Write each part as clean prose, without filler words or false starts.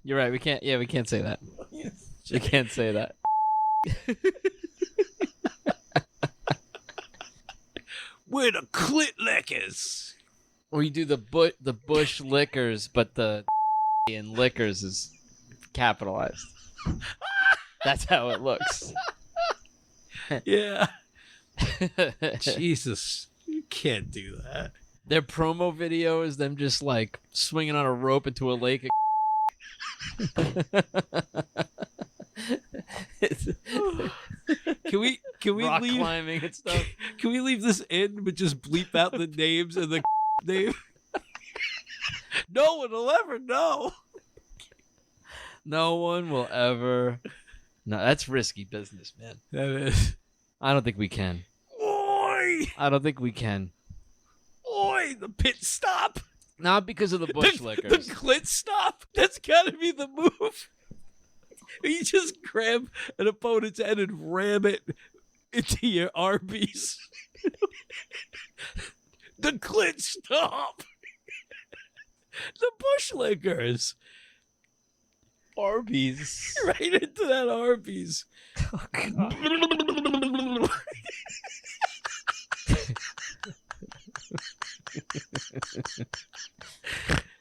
You're right. We can't. Yeah, we can't say that. We can't say that. We're the clit lickers. We do the bush liquors, but the in liquors is capitalized. That's how it looks. Yeah. Jesus, you can't do that. Their promo video is them just like swinging on a rope into a lake. Can we rock leave climbing and stuff? Can we leave this in but just bleep out the names and the name? No one will ever know. No one will ever. No, that's risky business, man. That is. I don't think we can. Oi! I don't think we can. Oi! The pit stop. Not because of the bush liquors. The clit stop. That's got to be the move. You just grab an opponent's head and ram it into your Arby's. The clit stop. The bush lickers. Arby's. Right into that Arby's. Oh, God.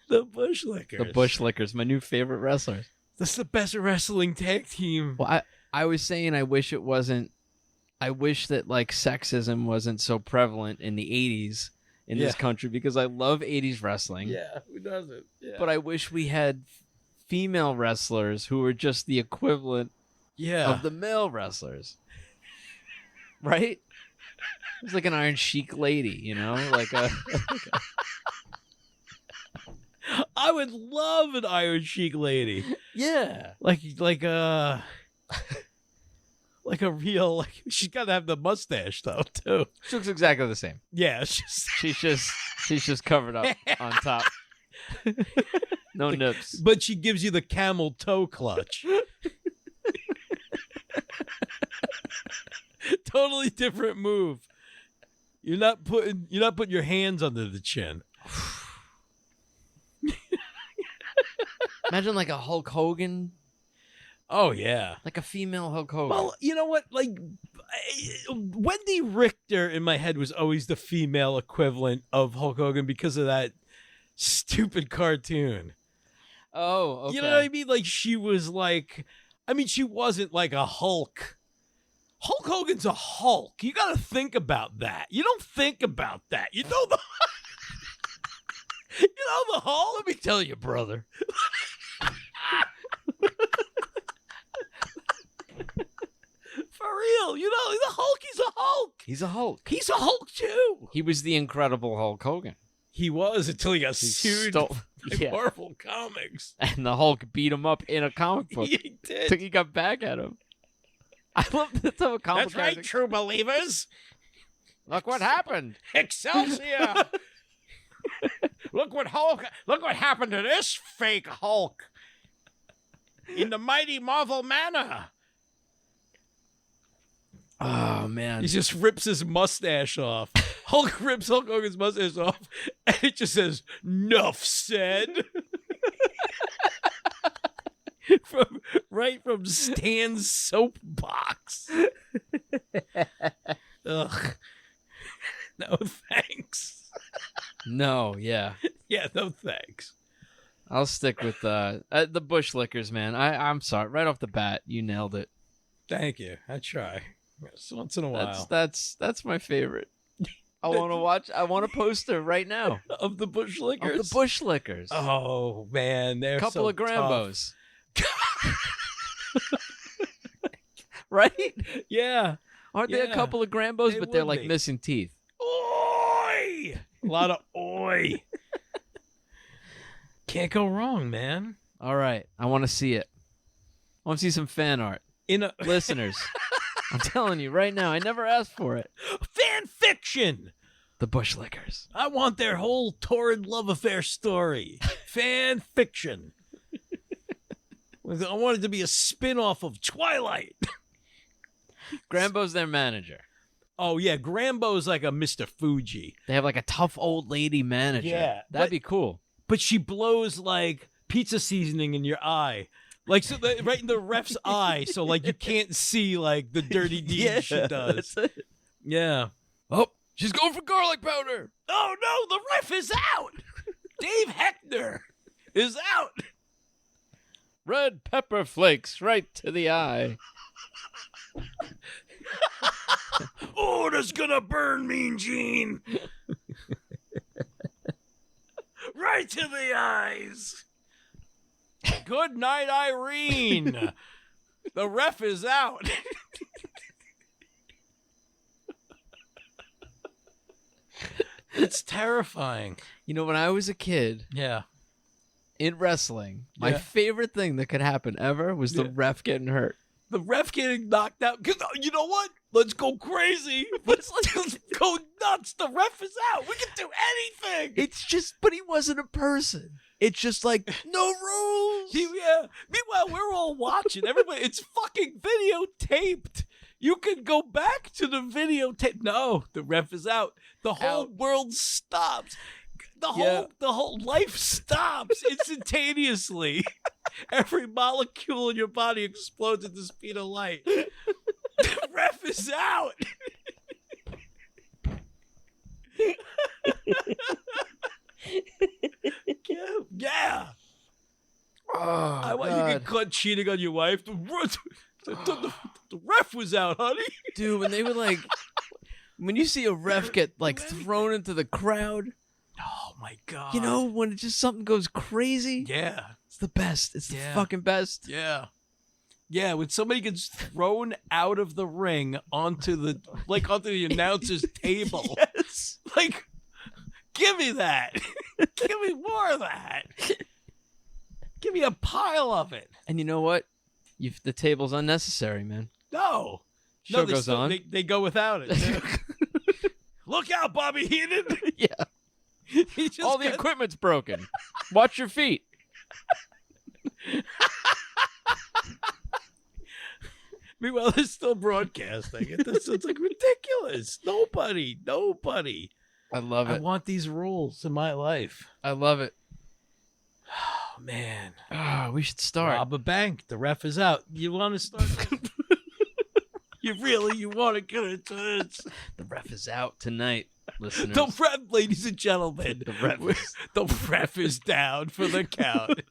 The bush lickers. The bush lickers, my new favorite wrestlers. That's the best wrestling tag team. Well, I was saying I wish it wasn't. I wish that like sexism wasn't so prevalent in the 80s in this country because I love 80s wrestling. Yeah, who doesn't? Yeah. But I wish we had female wrestlers who were just the equivalent of the male wrestlers. Right? It's like an Iron Sheik lady, you know? Like a I would love an Iron Sheik lady. Yeah. Like a real she's got to have the mustache though too. She looks exactly the same. Yeah, she's just covered up on top. No nips. But she gives you the camel toe clutch. Totally different move. You're not putting your hands under the chin. Imagine like a Hulk Hogan. Oh yeah, like a female Hulk Hogan. Well, you know what? Like Wendy Richter in my head was always the female equivalent of Hulk Hogan because of that stupid cartoon. Oh, okay. You know what I mean? Like she was like, I mean, she wasn't like a Hulk. Hulk Hogan's a Hulk. You got to think about that. You don't think about that. You know the Hulk? Let me tell you, brother. For real. You know, the Hulk, he's a Hulk. He's a Hulk. He's a Hulk, too. He was the Incredible Hulk Hogan. He was until he got sued by yeah. Marvel Comics. And the Hulk beat him up in a comic book. He did. So he got back at him. I love that type of comic. That's right, true believers. Look what happened. Excelsior. Look what happened to this fake Hulk in the mighty Marvel manor. Oh, man. He just rips his mustache off. Hulk rips Hulk Hogan's mustache off, and it just says, "Nuff said." Right from Stan's soapbox. Ugh. No thanks. No, yeah. Yeah, no thanks. I'll stick with the bush lickers, man. I'm sorry. Right off the bat, you nailed it. Thank you. I try. Just once in a while. That's my favorite. I want a poster right now of the bush lickers. Of the bush lickers. Oh man, they're couple so of Grambos. Tough. Right? Yeah. Aren't they a couple of Grambos, but they're like missing teeth? Oi! A lot of oi. Can't go wrong, man. All right. I want to see it. I want to see some fan art. Listeners, I'm telling you right now, I never asked for it. Fan fiction. The bush lickers. I want their whole torrid love affair story. Fan fiction. I want it to be a spin-off of Twilight. Grambo's their manager. Oh, yeah. Grambo's like a Mr. Fuji. They have like a tough old lady manager. Yeah. That'd be cool. But she blows like pizza seasoning in your eye. Like, so right in the ref's eye, so, like, you can't see, like, the dirty deeds she does. That's it. Yeah. Oh, she's going for garlic powder. Oh, no, the ref is out. Dave Heckner is out. Red pepper flakes right to the eye. Oh, that's gonna burn, Mean Gene. Right to the eyes. Good night, Irene. The ref is out. It's terrifying. You know, when I was a kid Yeah. in wrestling, my favorite thing that could happen ever was the ref getting hurt. The ref getting knocked out. Because you know what? Let's go crazy. Let's go nuts. The ref is out. We can do anything. It's just, but he wasn't a person. It's just like, no rules. Yeah. Meanwhile, we're all watching. Everybody, it's fucking videotaped. You can go back to the videotape. No, the ref is out. The whole world stops. The whole life stops instantaneously. Every molecule in your body explodes at the speed of light. The ref is out. Yeah. Oh, I want you to get caught cheating on your wife. The ref was out, honey. Dude, when they would like, when you see a ref get like thrown into the crowd. Oh my God. You know, when it just something goes crazy. Yeah. It's the best. It's the fucking best. Yeah. Yeah, when somebody gets thrown out of the ring onto the announcer's table. Yes. Like, give me that. Give me more of that. Give me a pile of it. And you know what? The table's unnecessary, man. No. Show they goes on. They go without it. Look out, Bobby Heenan. Yeah. All the equipment's broken. Watch your feet. Meanwhile, they're still broadcasting. It's like ridiculous. Nobody. I love it. I want these rules in my life. I love it. Oh, man. Oh, we should start. Rob a bank. The ref is out. You want to start? You want to get into this? The ref is out tonight, listeners. The ref, ladies and gentlemen. The ref is down for the count.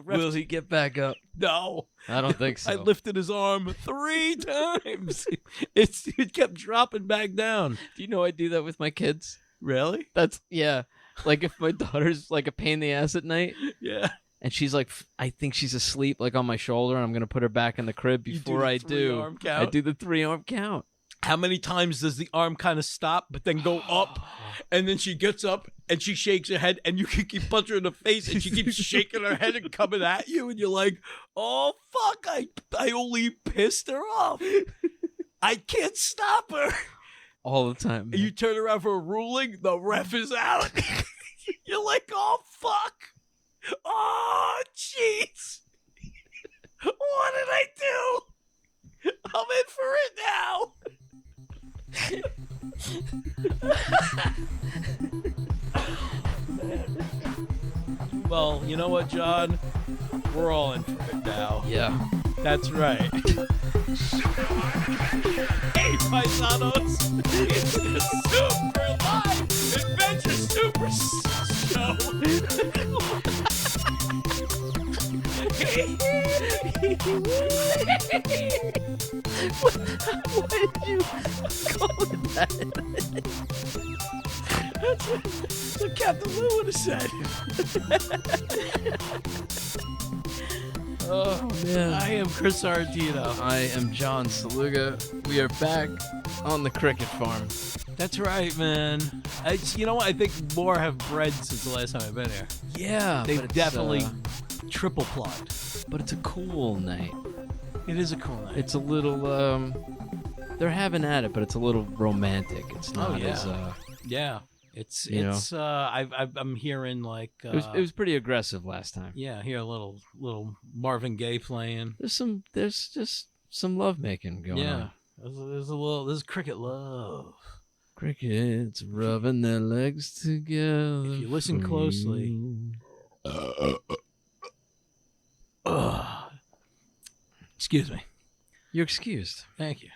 Will he get back up? No. I don't think so. I lifted his arm 3 times. It kept dropping back down. Do you know I do that with my kids? Really? Yeah. Like if my daughter's like a pain in the ass at night. Yeah. And she's like, I think she's asleep like on my shoulder and I'm going to put her back in the crib before I do. I do the 3-arm count. How many times does the arm kind of stop but then go up and then she gets up and she shakes her head and you can keep punching her in the face and she keeps shaking her head and coming at you and you're like, oh, fuck, I only pissed her off. I can't stop her. All the time. And you turn around for a ruling, the ref is out. You're like, oh, fuck. Oh, jeez. What did I do? I'm in for it now. Well, you know what, John? We're all in for it now. Yeah. That's right. Hey, paisanos! It's the Super Live Adventure Super Show! Why did you call it that? That's what Captain Lou would have said. Oh, man. I am Chris Ardito. I am John Saluga. We are back on the cricket farm. That's right, man. You know what? I think more have bred since the last time I've been here. Yeah, They've definitely triple plugged. But it's a cool night. It is a cool night. It's a little, they're having at it, but it's a little romantic. It's not as, yeah. I'm hearing like it was pretty aggressive last time. Yeah, I hear a little Marvin Gaye playing. There's just some love making going on. There's cricket love. Crickets rubbing their legs together. If you listen closely. Excuse me. You're excused. Thank you.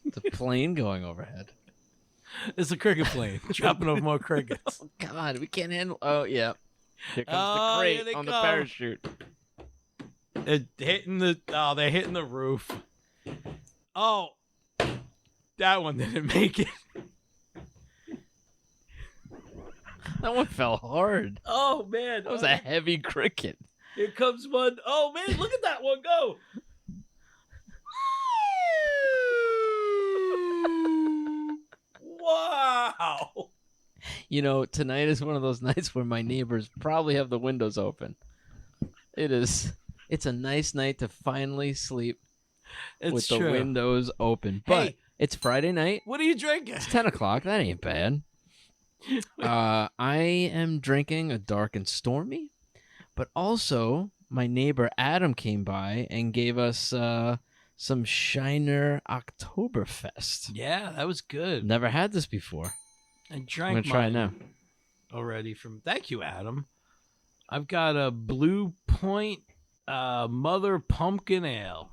The plane going overhead. It's a cricket plane. Dropping off more crickets. Oh, God, we can't handle... Oh, yeah. Here comes the Here crate they on the come. parachute. They're hitting the roof. Oh, that one didn't make it. That one fell hard. Oh, man. That was a heavy cricket. Here comes one. Oh, man, look at that one go. Wow. You know, tonight is one of those nights where my neighbors probably have the windows open. It's a nice night to finally sleep with the windows open. But it's Friday night. What are you drinking? It's 10 o'clock. That ain't bad. I am drinking a Dark and Stormy, but also my neighbor Adam came by and gave us some Shiner Oktoberfest. Yeah, that was good. Never had this before. I drank I'm going to try it now. Already thank you, Adam. I've got a Blue Point Mother Pumpkin Ale.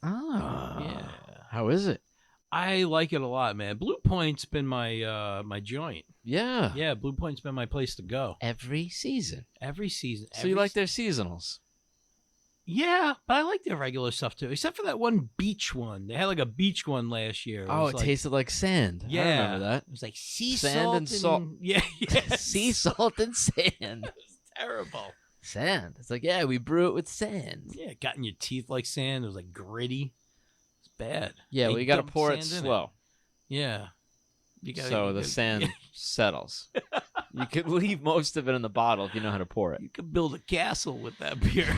Oh. Yeah. How is it? I like it a lot, man. Blue Point's been my my joint. Yeah. Yeah, Blue Point's been my place to go. Every season. So you like their seasonals? Yeah, but I like their regular stuff too, except for that one beach one. They had like a beach one last year. It tasted like sand. Yeah. I remember that. It was like sea sand salt and salt. Yeah, Sea salt and sand. It was terrible. Sand. It's like, yeah, we brew it with sand. Yeah, it got in your teeth like sand. It was like gritty. It's bad. Yeah, They you got to dumped pour it sand in slow. Yeah. So the sand settles. You could leave most of it in the bottle if you know how to pour it. You could build a castle with that beer.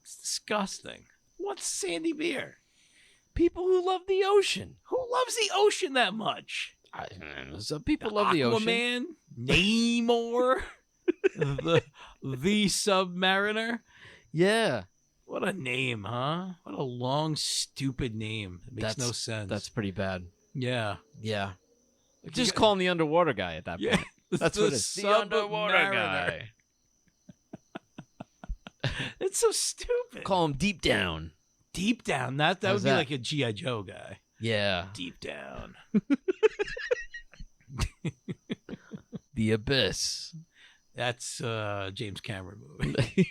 It's disgusting. What's sandy beer? People who love the ocean. Who loves the ocean that much? Some people love the ocean. Aquaman, Namor, the Submariner. Yeah. What a name, huh? What a long, stupid name. It makes no sense. That's pretty bad. Yeah. Yeah. Just call him the underwater guy at that point. Yeah. That's what it's. The underwater guy. It's so stupid. Call him Deep Down. Deep Down. That would be that? like a G.I. Joe guy. Yeah. Deep Down. The Abyss. That's a James Cameron movie.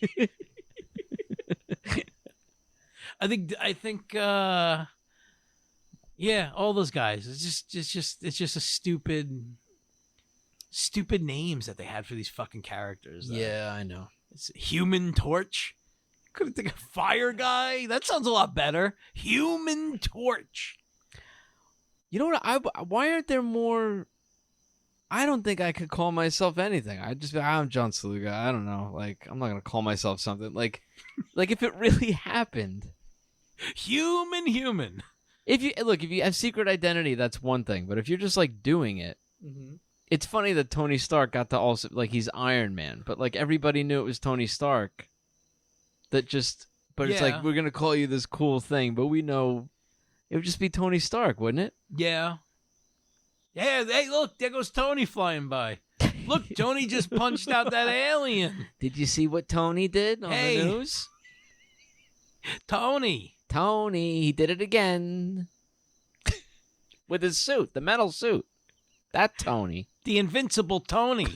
I think yeah, all those guys. It's just a stupid names that they had for these fucking characters. Yeah, I know. It's Human Torch. Couldn't think of Fire Guy. That sounds a lot better. Human Torch. You know what? Why aren't there more? I don't think I could call myself anything. I'm John Saluga. I don't know. Like, I'm not gonna call myself something. Like if it really happened. Human. If you have secret identity, that's one thing. But if you're just like doing it, it's funny that Tony Stark got to also he's Iron Man, but like everybody knew it was Tony Stark. It's like, we're gonna call you this cool thing, but we know it would just be Tony Stark, wouldn't it? Yeah. Yeah. Hey, look, there goes Tony flying by. Look, Tony just punched out that alien. Did you see what Tony did on the news? Tony, he did it again. With his suit, the metal suit. That Tony. The invincible Tony.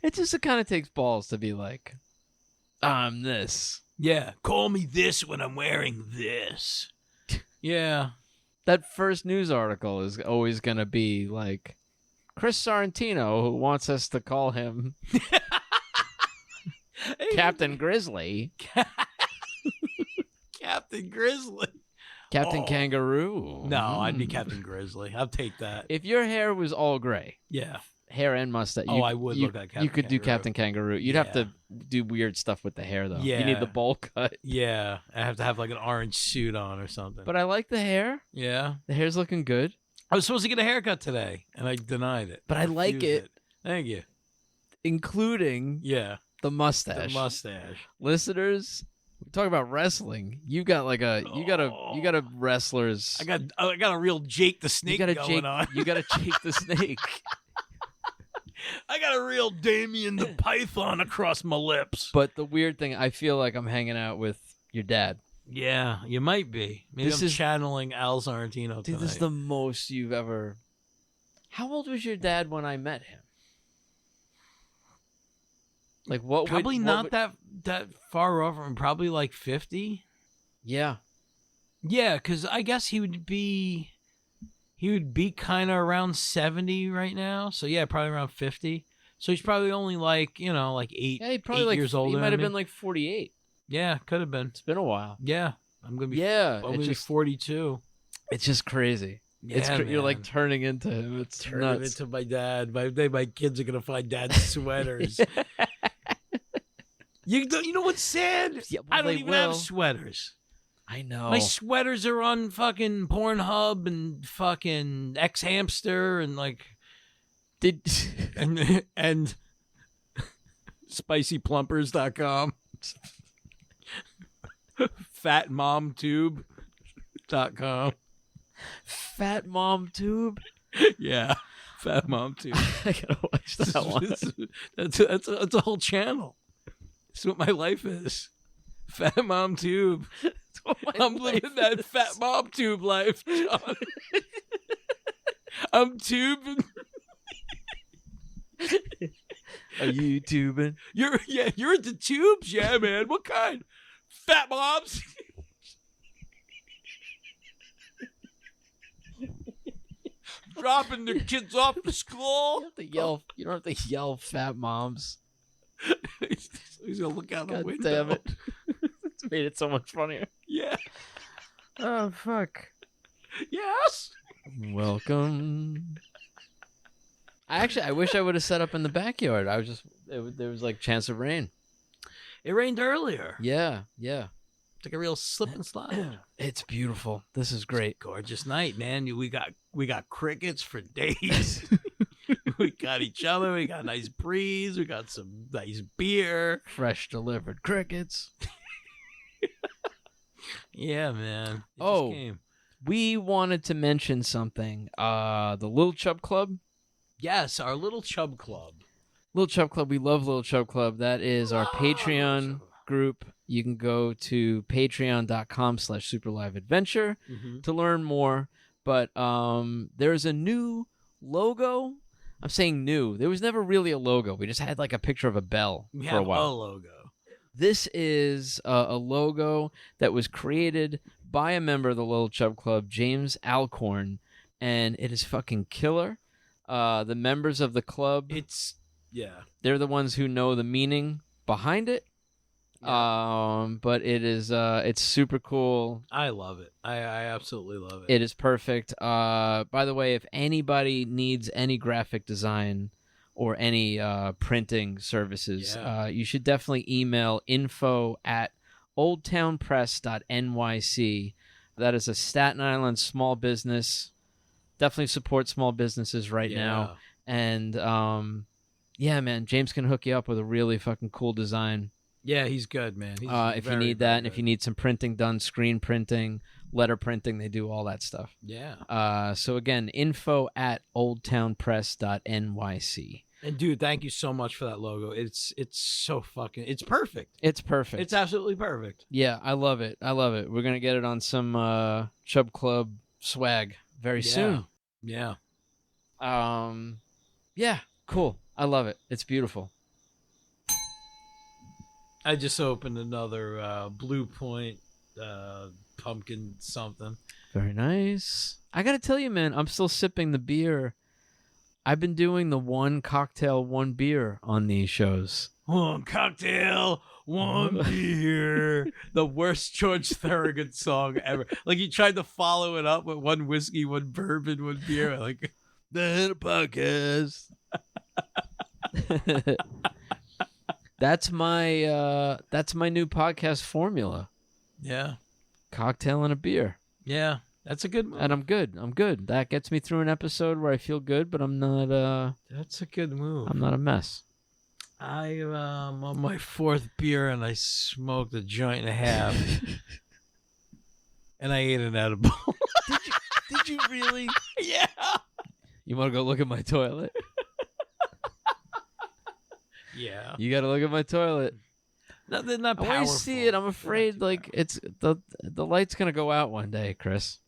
It just kind of takes balls to be like, I'm this. Yeah, call me this when I'm wearing this. Yeah. That first news article is always going to be like, Chris Sorrentino, who wants us to call him Captain Grizzly. Captain Grizzly. Captain Kangaroo. No, I'd be Captain Grizzly. I'll take that. If your hair was all gray. Yeah. Hair and mustache. I would look like Captain You could Kangaroo. do Captain Kangaroo. You'd have to do weird stuff with the hair, though. Yeah. You need the bowl cut. Yeah. I have to have like an orange suit on or something. But I like the hair. Yeah. The hair's looking good. I was supposed to get a haircut today, and I denied it. But I like it. Thank you. Including the mustache. The mustache. Listeners, we talk about wrestling. You got a wrestler's. I got a real Jake the Snake going on. You got a Jake the Snake. I got a real Damien the Python across my lips. But the weird thing, I feel like I'm hanging out with your dad. Yeah, you might be. Maybe I'm channeling Al Sorrentino tonight. Dude, this is the most you've ever... How old was your dad when I met him? Like what? Probably not that far off. Probably like 50. Yeah. Yeah, because I guess he would be kind of around 70 right now. So yeah, probably around 50. So he's probably only like 8 years older. He might have been like 48. Yeah, could have been. It's been a while. Yeah, I'm gonna be. Yeah, I'm gonna be 42. It's just crazy. Yeah, you're like turning into him. It's turning nuts. into my dad. My kids are gonna find dad's sweaters. You know what's sad? Yeah, I don't even have sweaters. I know. My sweaters are on fucking Pornhub and fucking X Hamster and like and spicyplumpers.com. fatmomtube.com. Fat Mom Tube? Yeah. Fat Mom Tube. I gotta watch that one. That's a whole channel. That's what my life is. Fat Mom Tube. I'm living that Fat Mom Tube life, John. I'm tubing. Are you tubing? You're into tubes? Yeah, man. What kind? Fat moms. Dropping their kids off to school. You don't have to yell fat moms. He's gonna look out the window. Damn it. It's made it so much funnier. Yeah. Oh, fuck. Yes. Welcome. I wish I would have set up in the backyard. There was like chance of rain. It rained earlier. Yeah. It's like a real slip and slide. It's beautiful. This is great. Gorgeous night, man. We got crickets for days. We got each other. We got a nice breeze. We got some nice beer. Fresh delivered crickets. Yeah, man. It just came. We wanted to mention something. The Little Chub Club. Yes, our Little Chub Club. Little Chub Club. We love Little Chub Club. That is our Patreon group. You can go to patreon.com/superliveadventure to learn more. But there's a new logo. I'm saying new. There was never really a logo. We just had like a picture of a bell for a while. A logo. This is a logo that was created by a member of the Little Chub Club, James Alcorn, and it is fucking killer. The members of the club, they're the ones who know the meaning behind it. Yeah. But it is it's super cool. I love it. I absolutely love it. It is perfect. By the way, if anybody needs any graphic design or any printing services, you should definitely email info@oldtownpress.nyc. That is a Staten Island small business. Definitely support small businesses right now. And yeah, man, James can hook you up with a really fucking cool design. Yeah, he's good, man. He's if you need that, and if you need some printing done, screen printing, letter printing, they do all that stuff. Yeah. So again, info@oldtownpress.nyc. And dude, thank you so much for that logo. It's so fucking, it's perfect. It's perfect. It's absolutely perfect. Yeah, I love it. We're gonna get it on some Chub Club swag very soon. Yeah. Yeah, cool. I love it. It's beautiful. I just opened another Blue Point pumpkin something. Very nice. I gotta tell you, man, I'm still sipping the beer. I've been doing the one cocktail, one beer on these shows. One cocktail, one beer. The worst George Thorogood song ever. Like he tried to follow it up with one whiskey, one bourbon, one beer. Like the podcast. That's my new podcast formula. Yeah. Cocktail and a beer. Yeah. That's a good move. And I'm good. That gets me through an episode where I feel good, but I'm not That's a good move. I'm not a mess. I'm on my fourth beer and I smoked a joint and a half. And I ate an edible. Did you really? Yeah. You want to go look at my toilet? Yeah. You got to look at my toilet. No, they're not When powerful. I see it, I'm afraid like it's the light's gonna go out one day, Chris.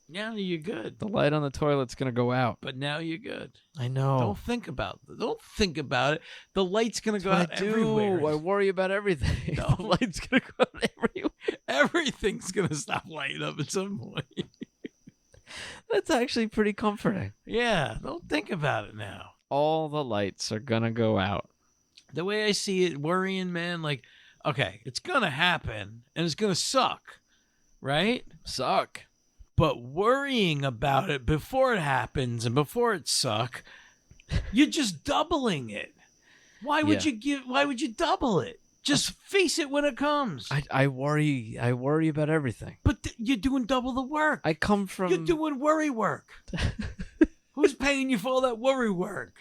Yeah, you're good. The light on the toilet's gonna go out. But now you're good. I know. Don't think about it. The light's gonna go out I do. everywhere. I worry about everything. No. The light's gonna go out everywhere. Everything's gonna stop lighting up at some point. That's actually pretty comforting. Yeah, don't think about it now. All the lights are gonna go out. The way I see it, worrying, man, like, okay, it's gonna happen and it's gonna suck, right? Suck. But worrying about it before it happens and before it suck, you're just doubling it. Why would you double it? Just face it when it comes. I worry about everything. But you're doing double the work. I come from. You're doing worry work. Who's paying you for all that worry work?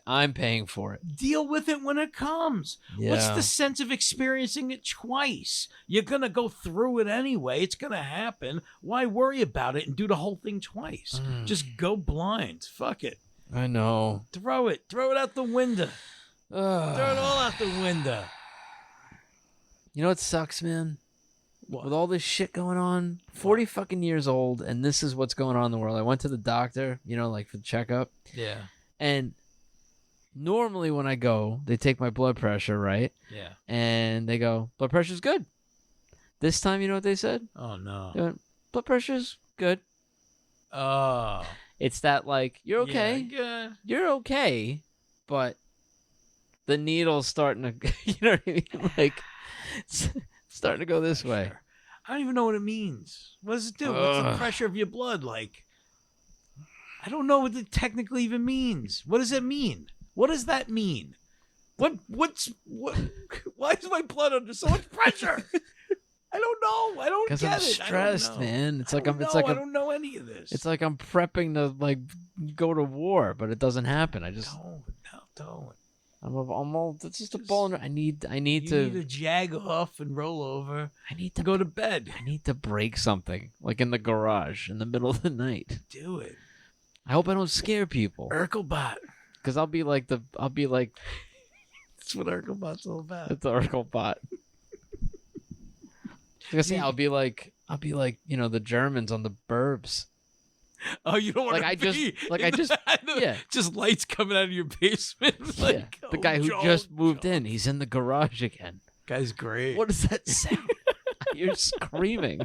I'm paying for it. Deal with it when it comes. Yeah. What's the sense of experiencing it twice? You're going to go through it anyway. It's going to happen. Why worry about it and do the whole thing twice? Just go blind. Fuck it. I know. Throw it. Throw it out the window. Throw it all out the window. You know what sucks, man? What? With all this shit going on, 40 fucking years old, and this is what's going on in the world. I went to the doctor, like for the checkup. Yeah. And normally when I go, they take my blood pressure, right? Yeah. And they go, blood pressure's good. This time, you know what they said? Oh, no. They went, blood pressure's good. Oh. It's that, like, you're okay. Yeah. You're okay, but the needle's starting to, you know what I mean? Like, it's starting to go this way. I don't even know what it means. What does it do? What's the pressure of your blood like? I don't know what it technically even means. What does it mean? What does that mean? What? Why is my blood under so much pressure? I don't know. I don't get it. Because I'm stressed, man. It's like I don't know any of this. It's like I'm prepping to like go to war, but it doesn't happen. I just don't. I'm all. It's just a ball. I need to. You need to jag off and roll over. I need to go to bed. I need to break something, like in the garage in the middle of the night. Do it. I hope I don't scare people. Urkelbot. Because I'll be like. That's what Urkelbot's all about. It's the Urkelbot. I'll be like, the Germans on the Burbs. Oh, you don't want yeah, just lights coming out of your basement. Like, the guy who just moved in, he's in the garage again. Guy's great. What does that sound? You're screaming.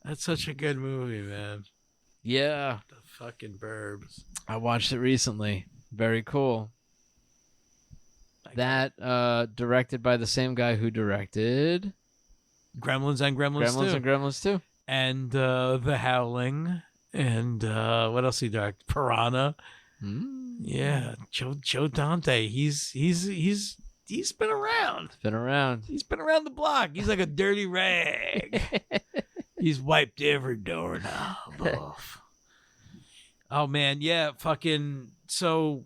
That's such a good movie, man. Yeah, the fucking Burbs. I watched it recently. Very cool. That directed by the same guy who directed Gremlins and Gremlins 2. And The Howling. And what else he directed? Piranha. Yeah, Joe Dante. He's been around. He's been around the block. He's like a dirty rag. He's wiped every doorknob off. Oh man, yeah, fucking. So,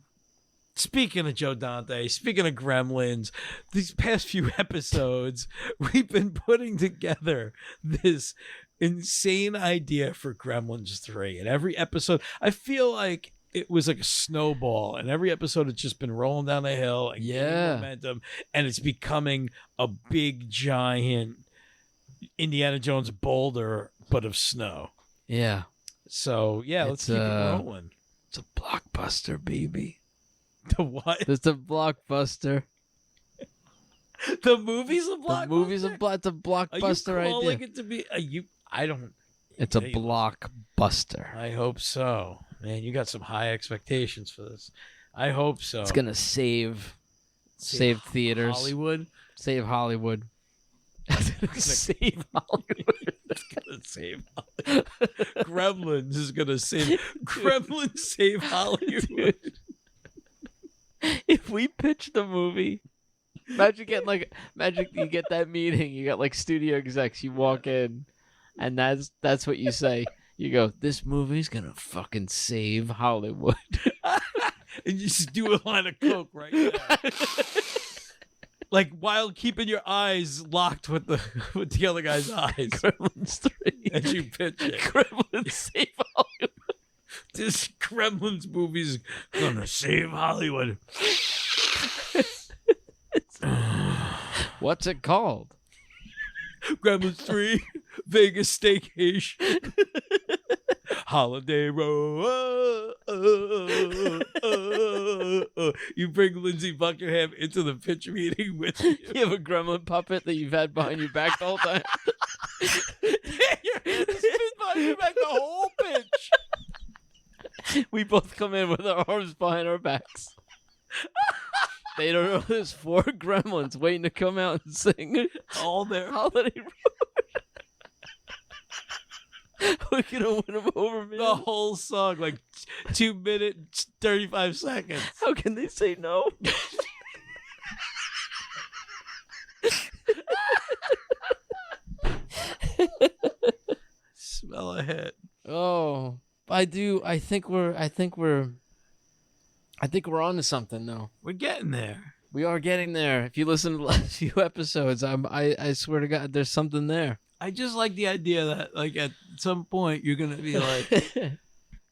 speaking of Joe Dante, speaking of Gremlins, these past few episodes, we've been putting together this insane idea for Gremlins 3. And every episode, I feel like it was like a snowball. And every episode, it's just been rolling down the hill and gaining momentum. And it's becoming a big, giant Indiana Jones boulder, but of snow. Yeah. So, yeah, let's keep it rolling. It's a blockbuster, baby. The what? It's a blockbuster. The movie's a blockbuster? It's a blockbuster idea. Are you calling idea. it to be? I don't. It's a blockbuster. I hope so. Man, you got some high expectations for this. I hope so. It's going to save theaters. Hollywood? Save Hollywood. Save Hollywood. It's gonna save Hollywood. Gremlins is gonna save. Gremlins save Hollywood. If we pitch the movie, imagine you get that meeting. You got like studio execs. You walk in, and that's what you say. You go, "This movie's gonna fucking save Hollywood," and you just do a line of coke right now. Like while keeping your eyes locked with the other guy's eyes. Gremlins 3. As you pitch it. Gremlins save Hollywood. This Gremlins movie's gonna save Hollywood. What's it called? Gremlins 3, Vegas Staycation, Holiday Row. You bring Lindsey Buckingham into the pitch meeting with you. You have a gremlin puppet that you've had behind your back the whole time. Your hand has been behind your back the whole pitch. We both come in with our arms behind our backs. They don't know there's 4 gremlins waiting to come out and sing All their Holiday Road. We're gonna win them over, man. the whole song, like 2 minutes, 35 seconds. How can they say no? Smell a hit. Oh, I do. I think we're on to something though. We're getting there. We are getting there. If you listen to the last few episodes, I swear to God, there's something there. I just like the idea that, like, at some point you're gonna be like,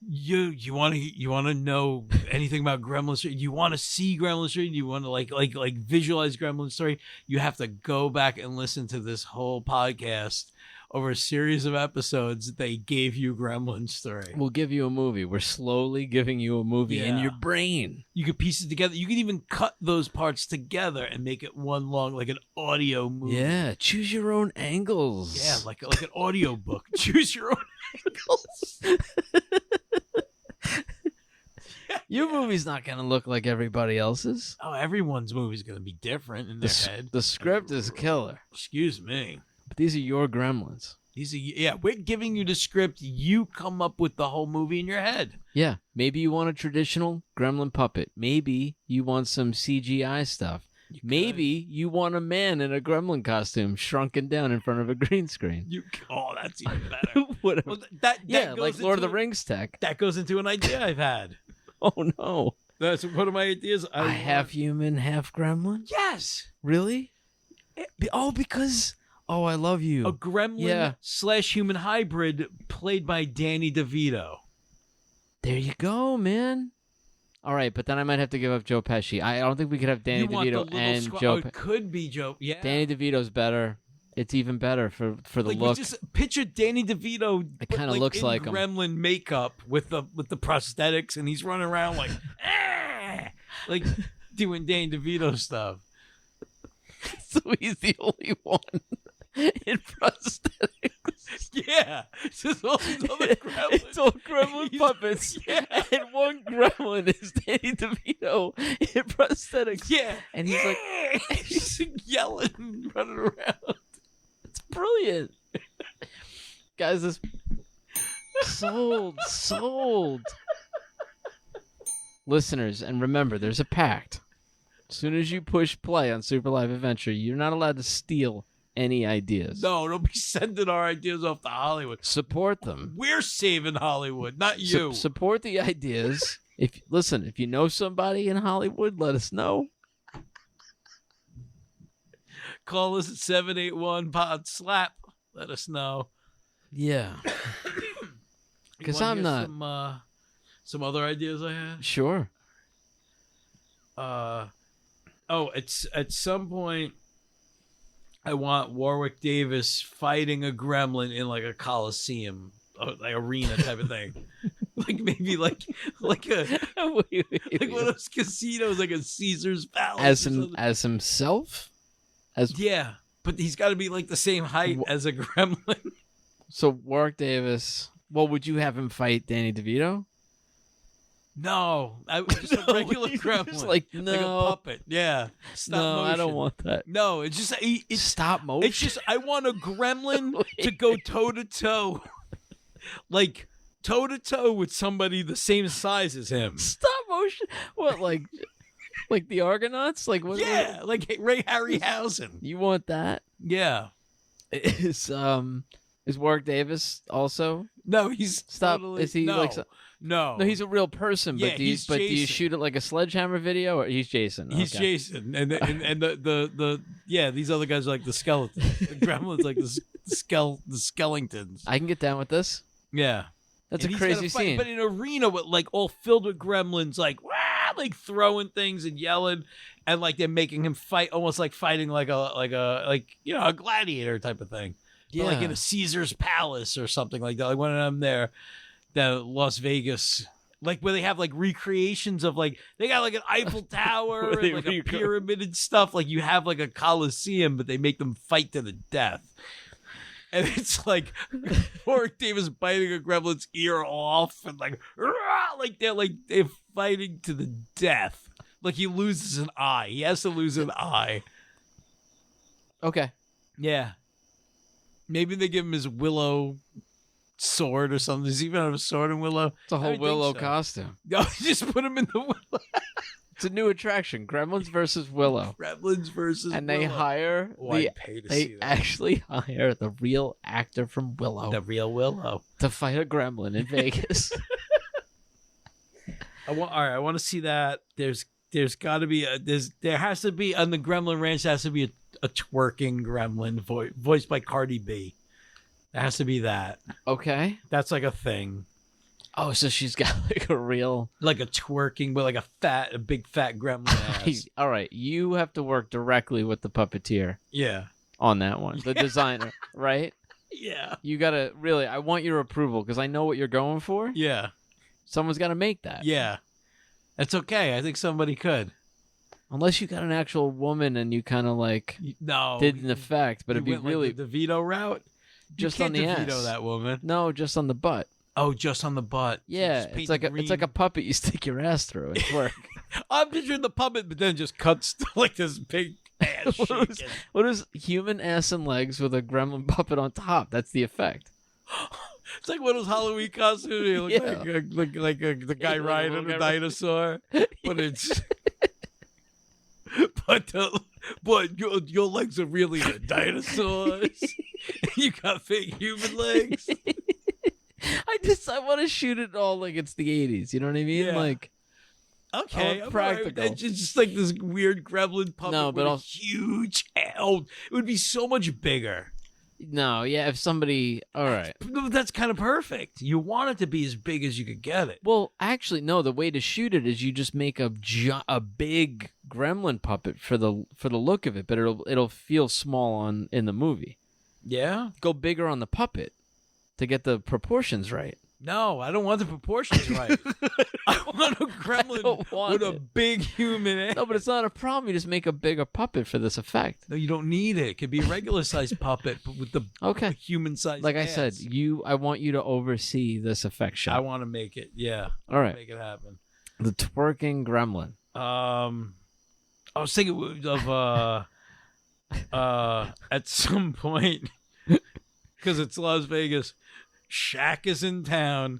you want to know anything about Gremlin Street? You want to see Gremlin Street? You want to like visualize Gremlin Story? You have to go back and listen to this whole podcast over a series of episodes. They gave you Gremlin Story. We'll give you a movie. We're slowly giving you a movie in your brain. You could piece it together. You could even cut those parts together and make it one long, like an audio movie. Yeah, choose your own angles. Yeah, like an audio book. Choose your own angles. Your movie's not going to look like everybody else's. Oh, everyone's movie's going to be different in their head. The script is killer. Excuse me. But these are your gremlins. We're giving you the script. You come up with the whole movie in your head. Yeah, maybe you want a traditional gremlin puppet. Maybe you want some CGI stuff. Maybe you want a man in a gremlin costume shrunken down in front of a green screen. That's even better. Whatever. Well, that goes like Lord of the into Rings tech. That goes into an idea I've had. Oh, no. That's one of my ideas. A half human, half gremlin? Yes. Really? Because... Oh, I love you. A gremlin / human hybrid played by Danny DeVito. There you go, man. All right, but then I might have to give up Joe Pesci. I don't think we could have Danny DeVito and Joe. It could be Joe. Yeah. Danny DeVito's better. It's even better for the look. Just picture Danny DeVito. It kind of looks like him. Gremlin makeup with the prosthetics, and he's running around like like doing Danny DeVito stuff. So he's the only one in prosthetics. Yeah. It's just all these other gremlins. It's all gremlin puppets. Yeah. And one gremlin is Danny DeVito in prosthetics. Yeah. And he's like... he's yelling, running around. It's brilliant. Guys, this... Sold. Listeners, and remember, there's a pact. As soon as you push play on Super Live Adventure, you're not allowed to steal any ideas. No, don't be sending our ideas off to Hollywood. Support them. We're saving Hollywood, not you. Support the ideas. If you know somebody in Hollywood, let us know. Call us at 781-POD-SLAP. Let us know. Yeah. Because I'm not... Some other ideas I had? Sure. It's at some point I want Warwick Davis fighting a gremlin in like a coliseum, like arena type of thing. Like maybe like a like one of those casinos, like a Caesar's Palace. As himself? Yeah, but he's got to be like the same height as a gremlin. So Warwick Davis. Well, would you have him fight Danny DeVito? No, just a regular gremlin, just like a puppet. Yeah, stop motion. I don't want that. No, it's just it's stop motion. It's just I want a gremlin to go toe to toe, like toe to toe with somebody the same size as him. Stop motion. What, like the Argonauts? Like what? Yeah, like Ray Harryhausen. You want that? Yeah. Is Warwick Davis also? No, he's stop. Totally, is he no. like? No, he's a real person. Yeah, but do you shoot it like a sledgehammer video, or he's Jason? He's Jason, and the these other guys are like the skeletons. The gremlins like the skeletons. I can get down with this. Yeah, that's a crazy scene. But in an arena with like all filled with gremlins, like like throwing things and yelling, and like they're making him fight, almost like fighting like a gladiator type of thing. Yeah, but like in a Caesar's palace or something like that. Like one of them there, the Las Vegas. Like where they have like recreations of like they got like an Eiffel Tower and like a pyramid and stuff. Like you have like a Coliseum, but they make them fight to the death. And it's like Warwick Davis biting a gremlin's ear off and like they're fighting to the death. Like he loses an eye. He has to lose an eye. Okay. Yeah. Maybe they give him his Willow sword or something. Does he even have a sword in Willow? It's a whole Willow costume. No, just put him in the Willow. It's a new attraction. Gremlins versus Willow. Gremlins versus and Willow. They hire actually hire the real actor from Willow. The real Willow. To fight a gremlin in Vegas. I want to see that. There's got to be there has to be on the Gremlin Ranch. There has to be a twerking gremlin voiced by Cardi B. It has to be that. Okay. That's like a thing. Oh, so she's got like a real... Like a twerking, but like a big fat gremlin ass. All right. You have to work directly with the puppeteer. Yeah. On that one. The designer, right? Yeah. You got to really... I want your approval because I know what you're going for. Yeah. Someone's got to make that. Yeah. It's okay. I think somebody could. Unless you got an actual woman and you kind of like... did an effect, but it'd be really... Like the DeVito route? Just on the ass. DeVito that woman. No, just on the butt. Oh, just on the butt. Yeah, it's like a puppet you stick your ass through. It's work. I'm picturing the puppet, but then just cuts to like this big ass shaking. What is human ass and legs with a gremlin puppet on top? That's the effect. It's like one of those Halloween costumes. You look like the guy riding a dinosaur, but it's but your legs are really the dinosaurs. You got fake human legs. I want to shoot it all like it's the 80s. You know what I mean? Yeah. Like, okay, practical. It's just like this weird gremlin puppet. No, but with huge. Oh, it would be so much bigger. No, yeah, if somebody. All right, that's kind of perfect. You want it to be as big as you could get it. Well, actually, no. The way to shoot it is you just make a big gremlin puppet for the look of it, but it'll feel small in the movie. Yeah, go bigger on the puppet to get the proportions right. No, I don't want the proportions right. I want a gremlin with a big human ass. No, but it's not a problem. You just make a bigger puppet for this effect. No, you don't need it. It could be a regular sized puppet, but with the human sized Like ass. I said, I want you to oversee this effect shot. I want to make it. Yeah. All right. Make it happen. The twerking gremlin. I was thinking of at some point, because it's Las Vegas, Shaq is in town,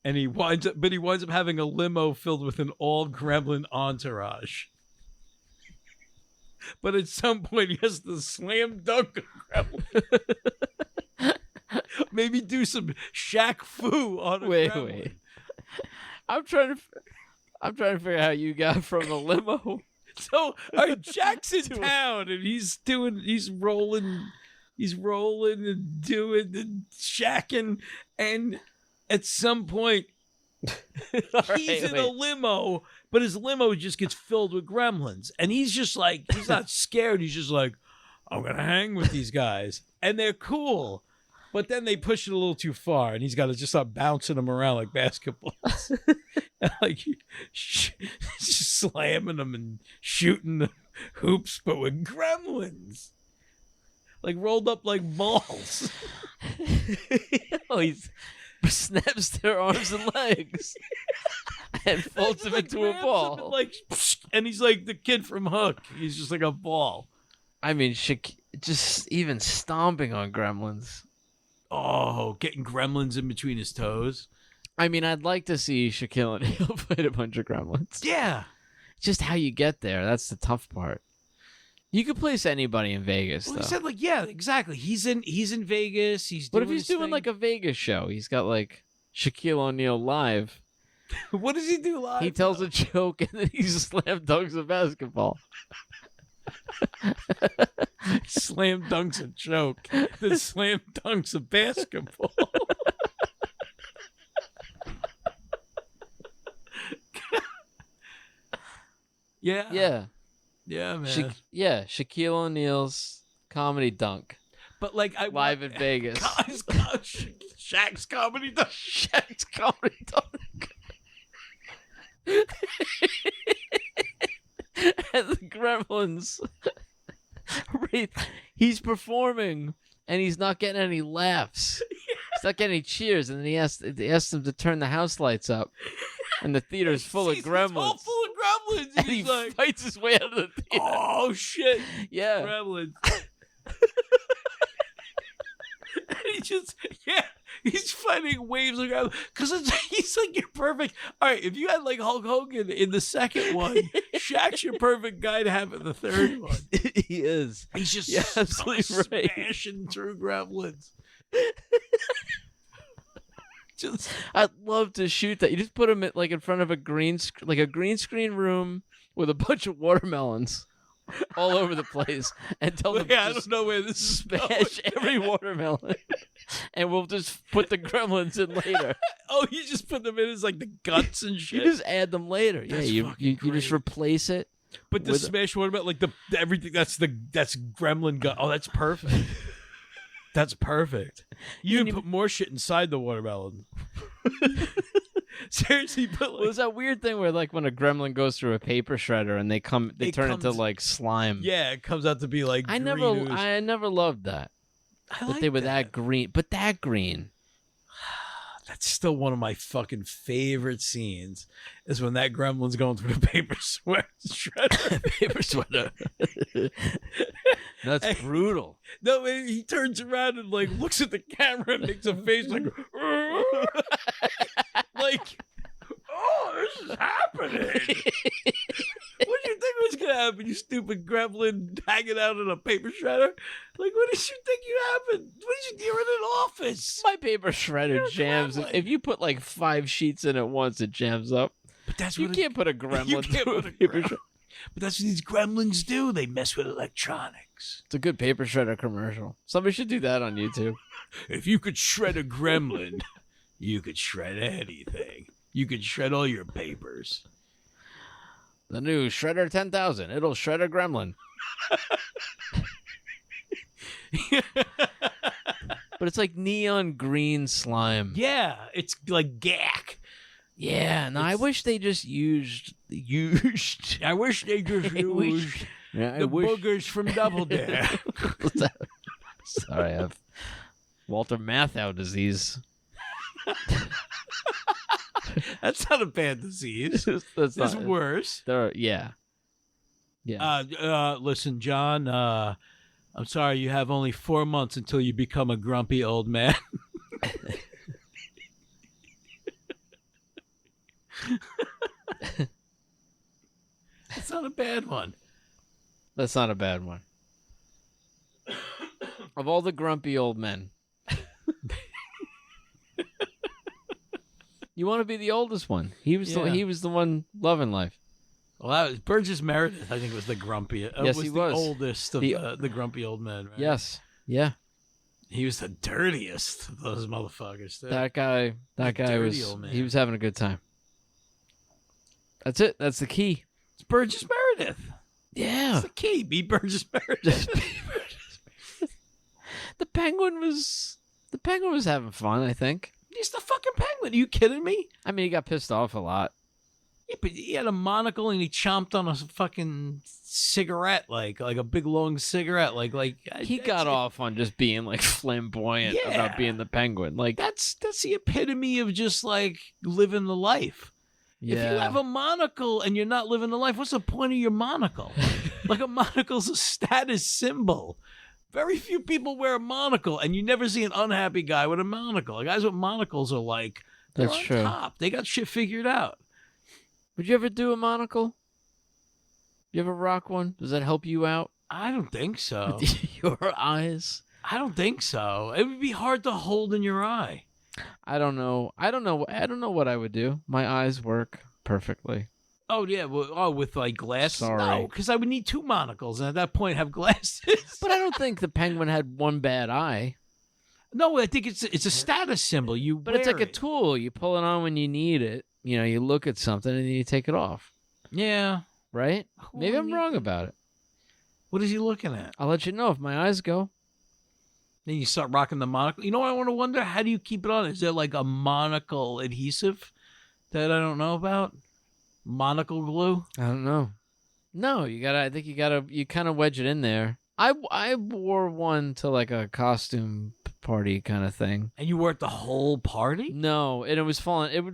and he winds up having a limo filled with an all gremlin entourage. But at some point, he has to slam dunk a gremlin. Maybe do some Shaq foo on a gremlin. Wait. I'm trying to figure out how you got from the limo. So Shaq's in town, and he's rolling and doing and shacking, and at some point he's in a limo, but his limo just gets filled with gremlins, and he's just like, he's not scared, he's just like, I'm gonna hang with these guys, and they're cool, but then they push it a little too far, and he's got to just start bouncing them around like basketballs. Like just slamming them and shooting the hoops, but with gremlins. Like rolled up like balls. Oh, he snaps their arms and legs and folds them into a ball. And he's like the kid from Hook. He's just like a ball. I mean, just even stomping on gremlins. Oh, getting gremlins in between his toes. I mean, I'd like to see Shaquille O'Neal fight a bunch of gremlins. Yeah. Just how you get there. That's the tough part. You could place anybody in Vegas, though. He said, like, yeah, exactly. He's in Vegas. What if he's doing like a Vegas show? He's got like Shaquille O'Neal live. What does he do live? He tells a joke and then he slam dunks a basketball. Slam dunks a joke. Then slam dunks a basketball. Yeah. Yeah. Yeah, man. Shaquille O'Neal's comedy dunk. But like live in Vegas. Shaq's comedy dunk. Shaq's comedy dunk. And the Gremlins. He's performing and he's not getting any laughs. He's not getting any cheers, and then he asked them to turn the house lights up. And the theater's full of Gremlins. It's all full of Gremlins. And he like, fights his way out of the theater. Oh shit. Yeah. Gremlins. And he's fighting waves of Gremlins. Because he's like, you're perfect. All right, if you had like Hulk Hogan in the second one, Shaq's your perfect guy to have in the third one. He is. He's just absolutely smashing through Gremlins. I'd love to shoot that. You just put him in front of a green screen room with a bunch of watermelons all over the place, and tell them I don't know where this is smash every watermelon, and we'll just put the Gremlins in later. Oh, you just put them in as like the guts and shit. You just add them later. That's you just replace it. But the smash watermelon, like the everything. That's Gremlin gut. Oh, that's perfect. That's perfect. You can put more shit inside the watermelon. Seriously, but like, well, there's that weird thing where like when a gremlin goes through a paper shredder and they turn into like slime. Yeah, it comes out to be like I never loved that. That they were that green, but that green. That's still one of my fucking favorite scenes. Is when that gremlin's going through the paper shredder. Paper sweater. That's brutal. No, he turns around and like looks at the camera and makes a face like, like, oh, this is happening. What did you think was gonna happen? You stupid gremlin hanging out in a paper shredder. Like, what did you think you happened? What did you do in an office? My paper shredder jams. If you put like 5 sheets in at once, it jams up. But that's you can't put a gremlin through a paper shredder. But that's what these gremlins do. They mess with electronics. It's a good paper shredder commercial. Somebody should do that on YouTube. If you could shred a gremlin, you could shred anything. You could shred all your papers. The new Shredder 10,000. It'll shred a gremlin. But it's like neon green slime. Yeah, it's like gack. Yeah, no, I wish they just used. I wish they just used the boogers from Double Dare. Sorry, I have Walter Matthau disease. That's not a bad disease. That's worse. Yeah. Listen, John, I'm sorry you have only 4 months until you become a grumpy old man. That's not a bad one. That's not a bad one. Of all the grumpy old men, you want to be the oldest one. He was the one loving life. Well, that was Burgess Meredith. I think was the grumpy. Yes, he was the oldest of the grumpy old men. Right? Yes. Yeah. He was the dirtiest of those motherfuckers. Too. That guy he was having a good time. That's it. That's the key. It's Burgess Meredith. Yeah. That's the key. Be Burgess Meredith. The penguin was having fun, I think. He's the fucking penguin. Are you kidding me? I mean, he got pissed off a lot. Yeah, but he had a monocle and he chomped on a fucking cigarette, like a big long cigarette, he got off on just being like flamboyant about being the penguin. Like that's the epitome of just like living the life. Yeah. If you have a monocle and you're not living the life, what's the point of your monocle? Like a monocle's a status symbol. Very few people wear a monocle, and you never see an unhappy guy with a monocle. Guys with monocles are like, they're That's on true. top. They got shit figured out. Would you ever do a monocle? You ever rock one? Does that help you out? I don't think so. With your eyes? I don't think so. It would be hard to hold in your eye. I don't know what I would do. My eyes work perfectly. Oh, yeah. Well, with like glasses? Sorry. No, because I would need 2 monocles, and at that point have glasses. But I don't think the penguin had one bad eye. No, I think it's a status symbol. But it's like a tool. You pull it on when you need it. You know, you look at something and then you take it off. Yeah. right? Maybe I'm wrong Nathan. about it. What is he looking at? I'll let you know if my eyes go. Then you start rocking the monocle. You know what I want to wonder? How do you keep it on? Is there like a monocle adhesive that I don't know about? Monocle glue? I don't know. No, you kind of wedge it in there. I wore one to like a costume party kind of thing. And you were at the whole party? No, and it would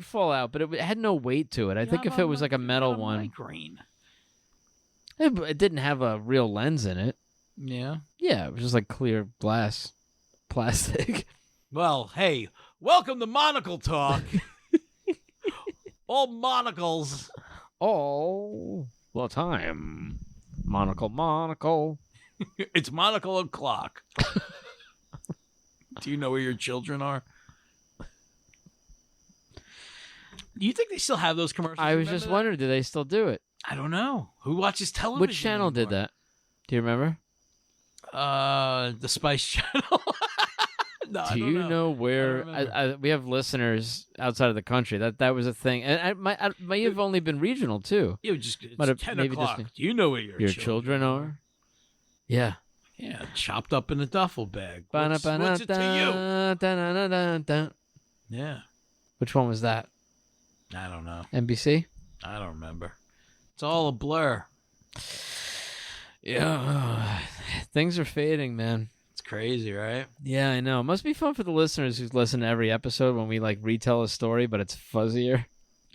fall out, but it had no weight to it. I think if it was like a metal one, migraine. it didn't have a real lens in it. Yeah. Yeah, it was just like clear glass, plastic. Well, hey, welcome to Monocle Talk. All monocles. All the time. Monocle. It's monocle o'clock. Do you know where your children are? Do you think they still have those commercials? I was just wondering, do they still do it? I don't know. Who watches television? Which channel did that? Do you remember? The Spice Channel. No, do you know where? We have listeners outside of the country. That was a thing, and I may have only been regional too. It was just it's But 10 maybe o'clock. just- Do you know where your children are? Yeah. Yeah, chopped up in a duffel bag. What's it to you? Yeah. Which one was that? I don't know. NBC? I don't remember. It's all a blur. Yeah. Things are fading, man. It's crazy, right? Yeah, I know. It must be fun for the listeners who listen to every episode when we like retell a story, but it's fuzzier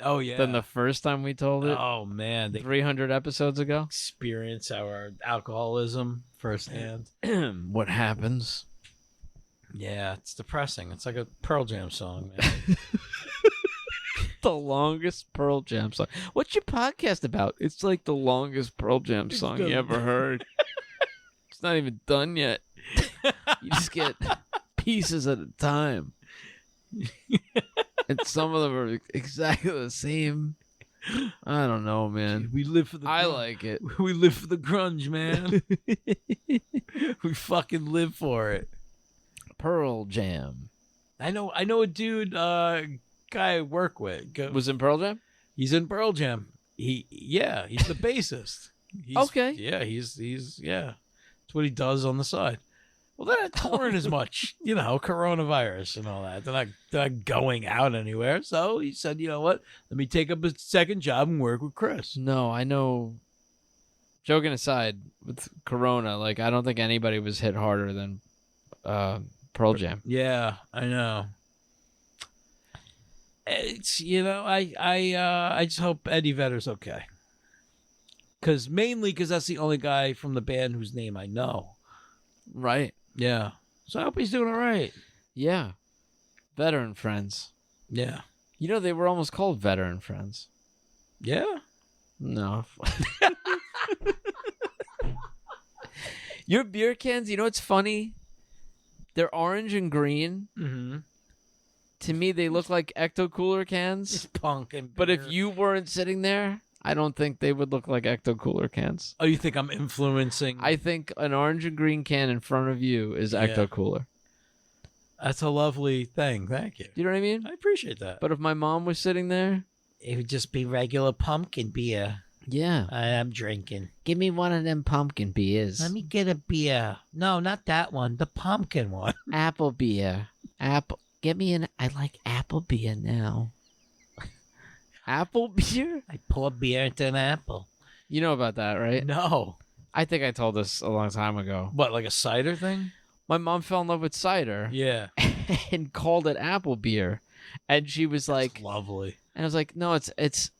Oh, yeah. than the first time we told it. Oh, man. They 300 episodes ago. experience our alcoholism firsthand. What happens? Yeah, it's depressing. It's like a Pearl Jam song, man. The longest Pearl Jam song. What's your podcast about? It's like the longest Pearl Jam song you ever heard. It's not even done yet. You just get pieces at a time. And some of them are exactly the same. I don't know, man. We live for the I like it. We live for the grunge, man. We fucking live for it. Pearl Jam. I know a dude, guy I work with. Was in Pearl Jam? He's in Pearl Jam. He's the bassist. Okay. Yeah, he's that's what he does on the side. Well, they're not touring as much, coronavirus and all that. They're not going out anywhere. So he said, you know what? Let me take up a second job and work with Chris. No, I know. Joking aside, with Corona, like I don't think anybody was hit harder than Pearl Jam. Yeah, I know. It's I just hope Eddie Vedder's okay. Mainly because that's the only guy from the band whose name I know. Right. Yeah. So I hope he's doing all right. Yeah. Veteran Friends. Yeah. You know, they were almost called Veteran Friends. Yeah. No. Your beer cans, you know what's funny? They're orange and green. Mm-hmm. To me, they look like Ecto Cooler cans. It's punk and beer. But if you weren't sitting there, I don't think they would look like Ecto Cooler cans. Oh, you think I'm influencing? I think an orange and green can in front of you is Ecto Cooler. That's a lovely thing. Thank you. You know what I mean? I appreciate that. But if my mom was sitting there, it would just be regular pumpkin beer. Yeah. I am drinking. Give me one of them pumpkin beers. Let me get a beer. No, not that one. The pumpkin one. Apple beer. Apple. Get me an. I like apple beer now. Apple beer? I pour beer into an apple. You know about that, right? No. I think I told this a long time ago. What, like a cider thing? My mom fell in love with cider. Yeah. And called it apple beer. And she was like... That's lovely. And I was like, no, it's...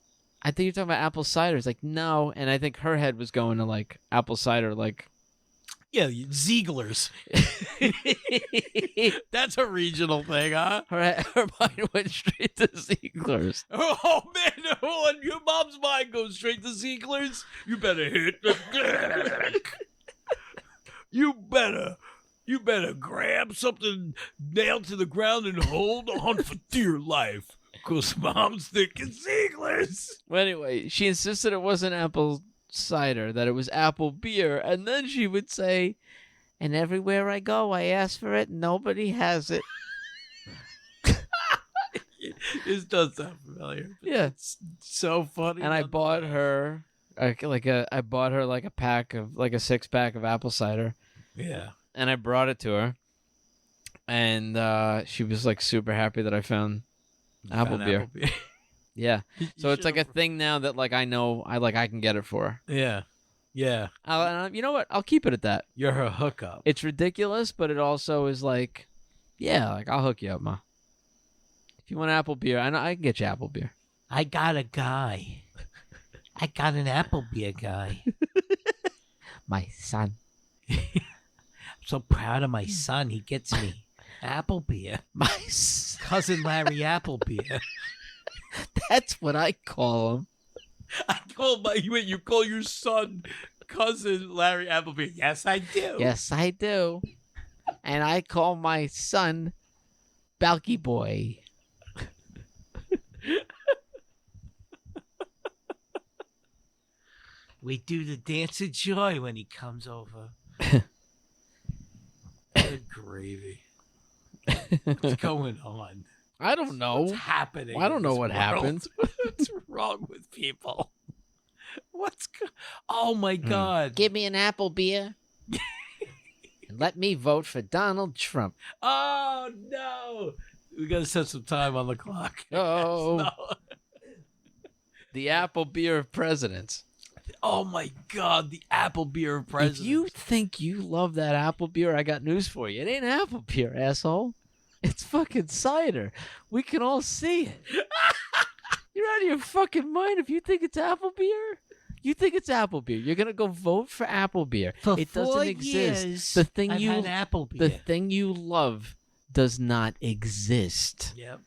I think you're talking about apple cider. It's like, no. And I think her head was going to like apple cider, like... Yeah, Ziegler's. That's a regional thing, huh? Her mind went straight to Ziegler's. Oh, man, hold on. Your mom's mind goes straight to Ziegler's. You better hit the deck. You better grab something nailed to the ground and hold on for dear life. Because mom's thinking Ziegler's. Well, anyway, she insisted it wasn't apple cider, that it was apple beer. And then she would say, and everywhere I go, I ask for it, and nobody has it. This does sound familiar. Yeah. It's so funny. And I bought her I bought her like a 6-pack of apple cider. Yeah. And I brought it to her. And she was like super happy that I found apple beer. Yeah. So it's like a thing now that like I know I can get it for her. Yeah. Yeah. You know what? I'll keep it at that. You're her hookup. It's ridiculous, but it also is like, yeah, like I'll hook you up, Ma. If you want apple beer, I know I can get you apple beer. I got a guy. I got an apple beer guy. My son. I'm so proud of my son. He gets me apple beer. My cousin Larry apple beer. That's what I call him. You call your son cousin Larry Appleby? Yes, I do. Yes, I do. And I call my son Balky Boy. We do the dance of joy when he comes over. Good gravy. What's going on? I don't know. What's happening? I don't know what happened. What's wrong with people? Oh my God. Give me an apple beer. And let me vote for Donald Trump. Oh no. We got to set some time on the clock. Oh. No. The apple beer of presidents. Oh my God, the apple beer of presidents. If you think you love that apple beer, I got news for you. It ain't apple beer, asshole. It's fucking cider. We can all see it. You're out of your fucking mind if you think it's apple beer. You think it's apple beer. You're gonna go vote for apple beer. For it doesn't 4 exist. years, The thing I've had apple beer. the thing you love does not exist. Yep.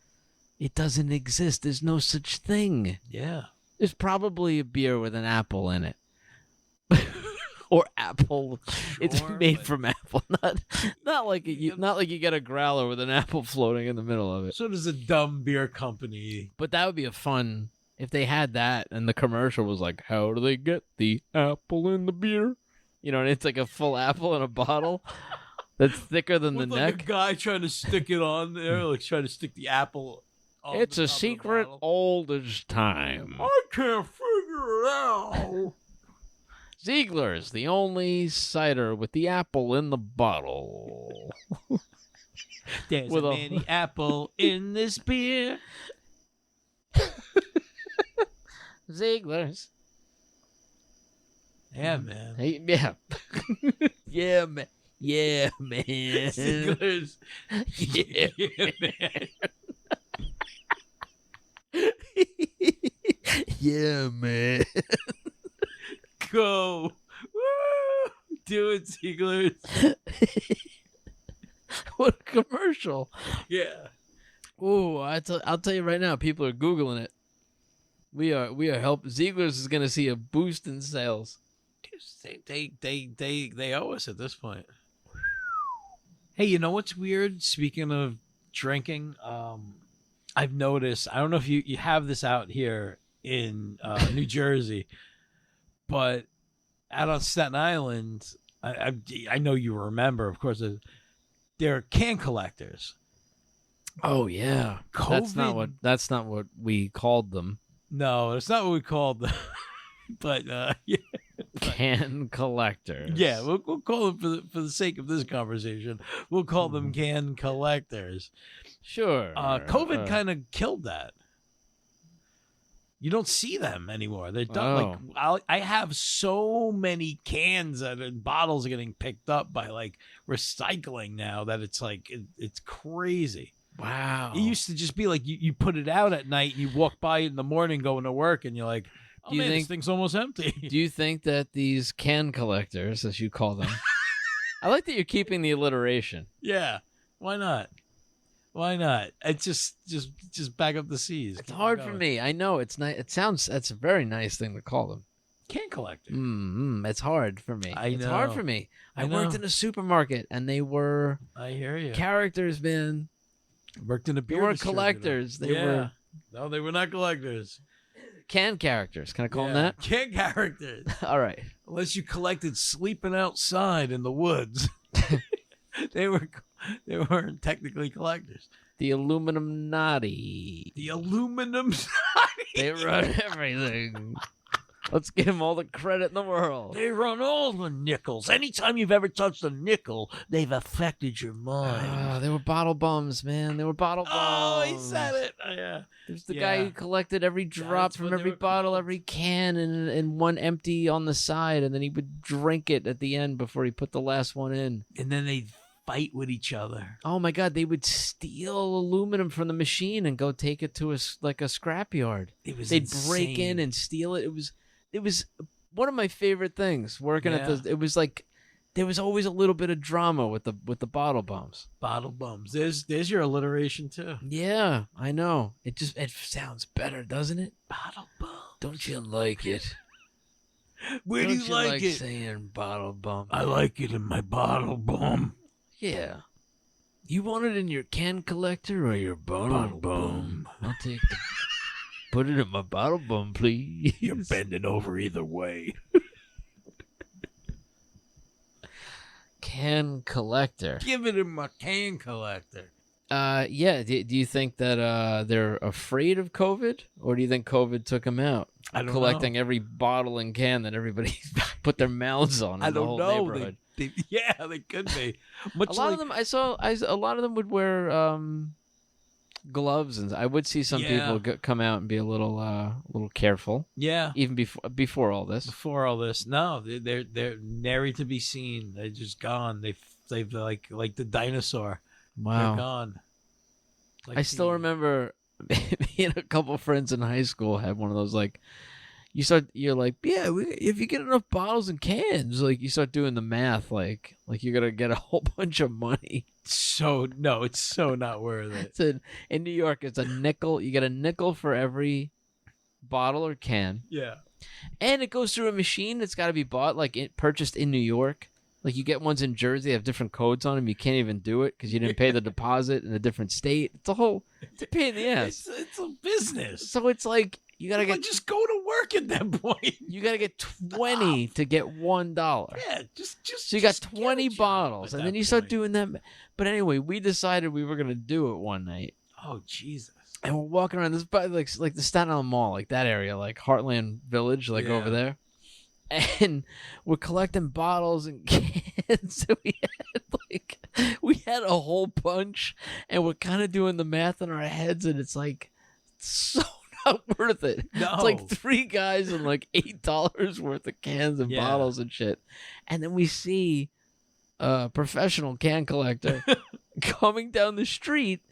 It doesn't exist. There's no such thing. Yeah. There's probably a beer with an apple in it. Or apple. Sure, it's made from apple. Not like you get a growler with an apple floating in the middle of it. So does a dumb beer company. But that would be a fun if they had that and the commercial was like, how do they get the apple in the beer? You know, and it's like a full apple in a bottle that's thicker than With the like neck. a guy trying to stick it on there, like trying to stick the apple on It's the a top of the secret bottle. old as time. I can't figure it out. Ziegler's, the only cider with the apple in the bottle. There's With a a- mini apple in this beer. Ziegler's. Yeah, man. Hey, yeah. Yeah, man. Yeah, man. Ziegler's. Yeah. Yeah, man. Yeah, man. Go. Woo! Do it, Ziegler's. What a commercial. Yeah. Ooh, I'll tell you right now, people are Googling it. We are helping. Ziegler's is going to see a boost in sales. They owe us at this point. Hey, you know what's weird? Speaking of drinking, I've noticed, I don't know if you have this out here in New Jersey, but out on Staten Island, I know you remember, of course, there are can collectors. Oh yeah, COVID. That's not what we called them. No, it's not what we called them. But yeah. Can collectors. Yeah, we'll call them for the sake of this conversation. We'll call them can collectors. Sure. COVID kind of killed that. You don't see them anymore. They're done. Like I have so many cans and bottles getting picked up by like recycling now that it's like it's crazy. Wow. It used to just be like you put it out at night, you walk by it in the morning going to work, and you're like, oh, man, this thing's almost empty. Do you think that these can collectors, as you call them, I like that you're keeping the alliteration. Yeah, why not? Why not? It's just back up the seas. It's hard for me. I know it's nice. It's a very nice thing to call them. Can collector. It's hard for me. It's know. hard for me. I know. worked in a supermarket, and they were I hear you. characters, man. Worked in a They beer weren't distributor. collectors. They were No, they were not collectors. can characters. Can I call them that? Can characters. All right. Unless you collected sleeping outside in the woods. They weren't technically collectors. The Illuminati. The aluminum. They run everything. Let's give him all the credit in the world. They run all the nickels. Anytime you've ever touched a nickel, they've affected your mind. They were bottle bums, man. They were bottle bums. Oh, he said it. Yeah. There's the guy who collected every drop from every bottle, every can, and one empty on the side, and then he would drink it at the end before he put the last one in. And then they'd fight with each other. Oh my God, they would steal aluminum from the machine and go take it to a scrapyard. They'd break in and steal it. It was one of my favorite things working at the. It was like there was always a little bit of drama with the bottle bums. Bottle bums. There's your alliteration too. Yeah, I know. It sounds better, doesn't it? Bottle bums. Don't you like it? Where do you like it? Saying bottle bum. I like it in my bottle bum. Yeah. You want it in your can collector or your bottle bum? I'll take the. Put it in my bottle bum, please. You're bending over either way. Can collector. Give it in my can collector. Yeah. Do you think that they're afraid of COVID, or do you think COVID took them out? I don't collecting know. every bottle and can that everybody put their mouths on. In the whole neighborhood. They could be. A lot of them. A lot of them would wear gloves, and I would see some people come out and be a little careful. Yeah. Even before all this. Before all this, no, they're nary to be seen. They're just gone. They've like the dinosaur. Wow. They're gone. Like I still remember me and a couple friends in high school had one of those like. You're like, yeah, if you get enough bottles and cans, like you start doing the math, like you're gonna get a whole bunch of money. So no, it's so not worth it. In New York, it's a nickel. You get a nickel for every bottle or can. Yeah, and it goes through a machine that's got to be bought, purchased in New York. Like you get ones in Jersey, they have different codes on them. You can't even do it because you didn't pay the deposit in a different state. It's a pain in the ass. It's a business. So it's like. You gotta just go to work at that point. You gotta get 20 to get $1. Yeah, so you got 20 bottles, and then you start doing that. But anyway, we decided we were gonna do it one night. Oh Jesus! And we're walking around this, like the Staten Island Mall, like that area, like Heartland Village, over there. And we're collecting bottles and cans. So we had a whole bunch, and we're kind of doing the math in our heads, and it's like so. Not worth it. No. It's like 3 guys and like $8 worth of cans and bottles and shit. And then we see a professional can collector coming down the street,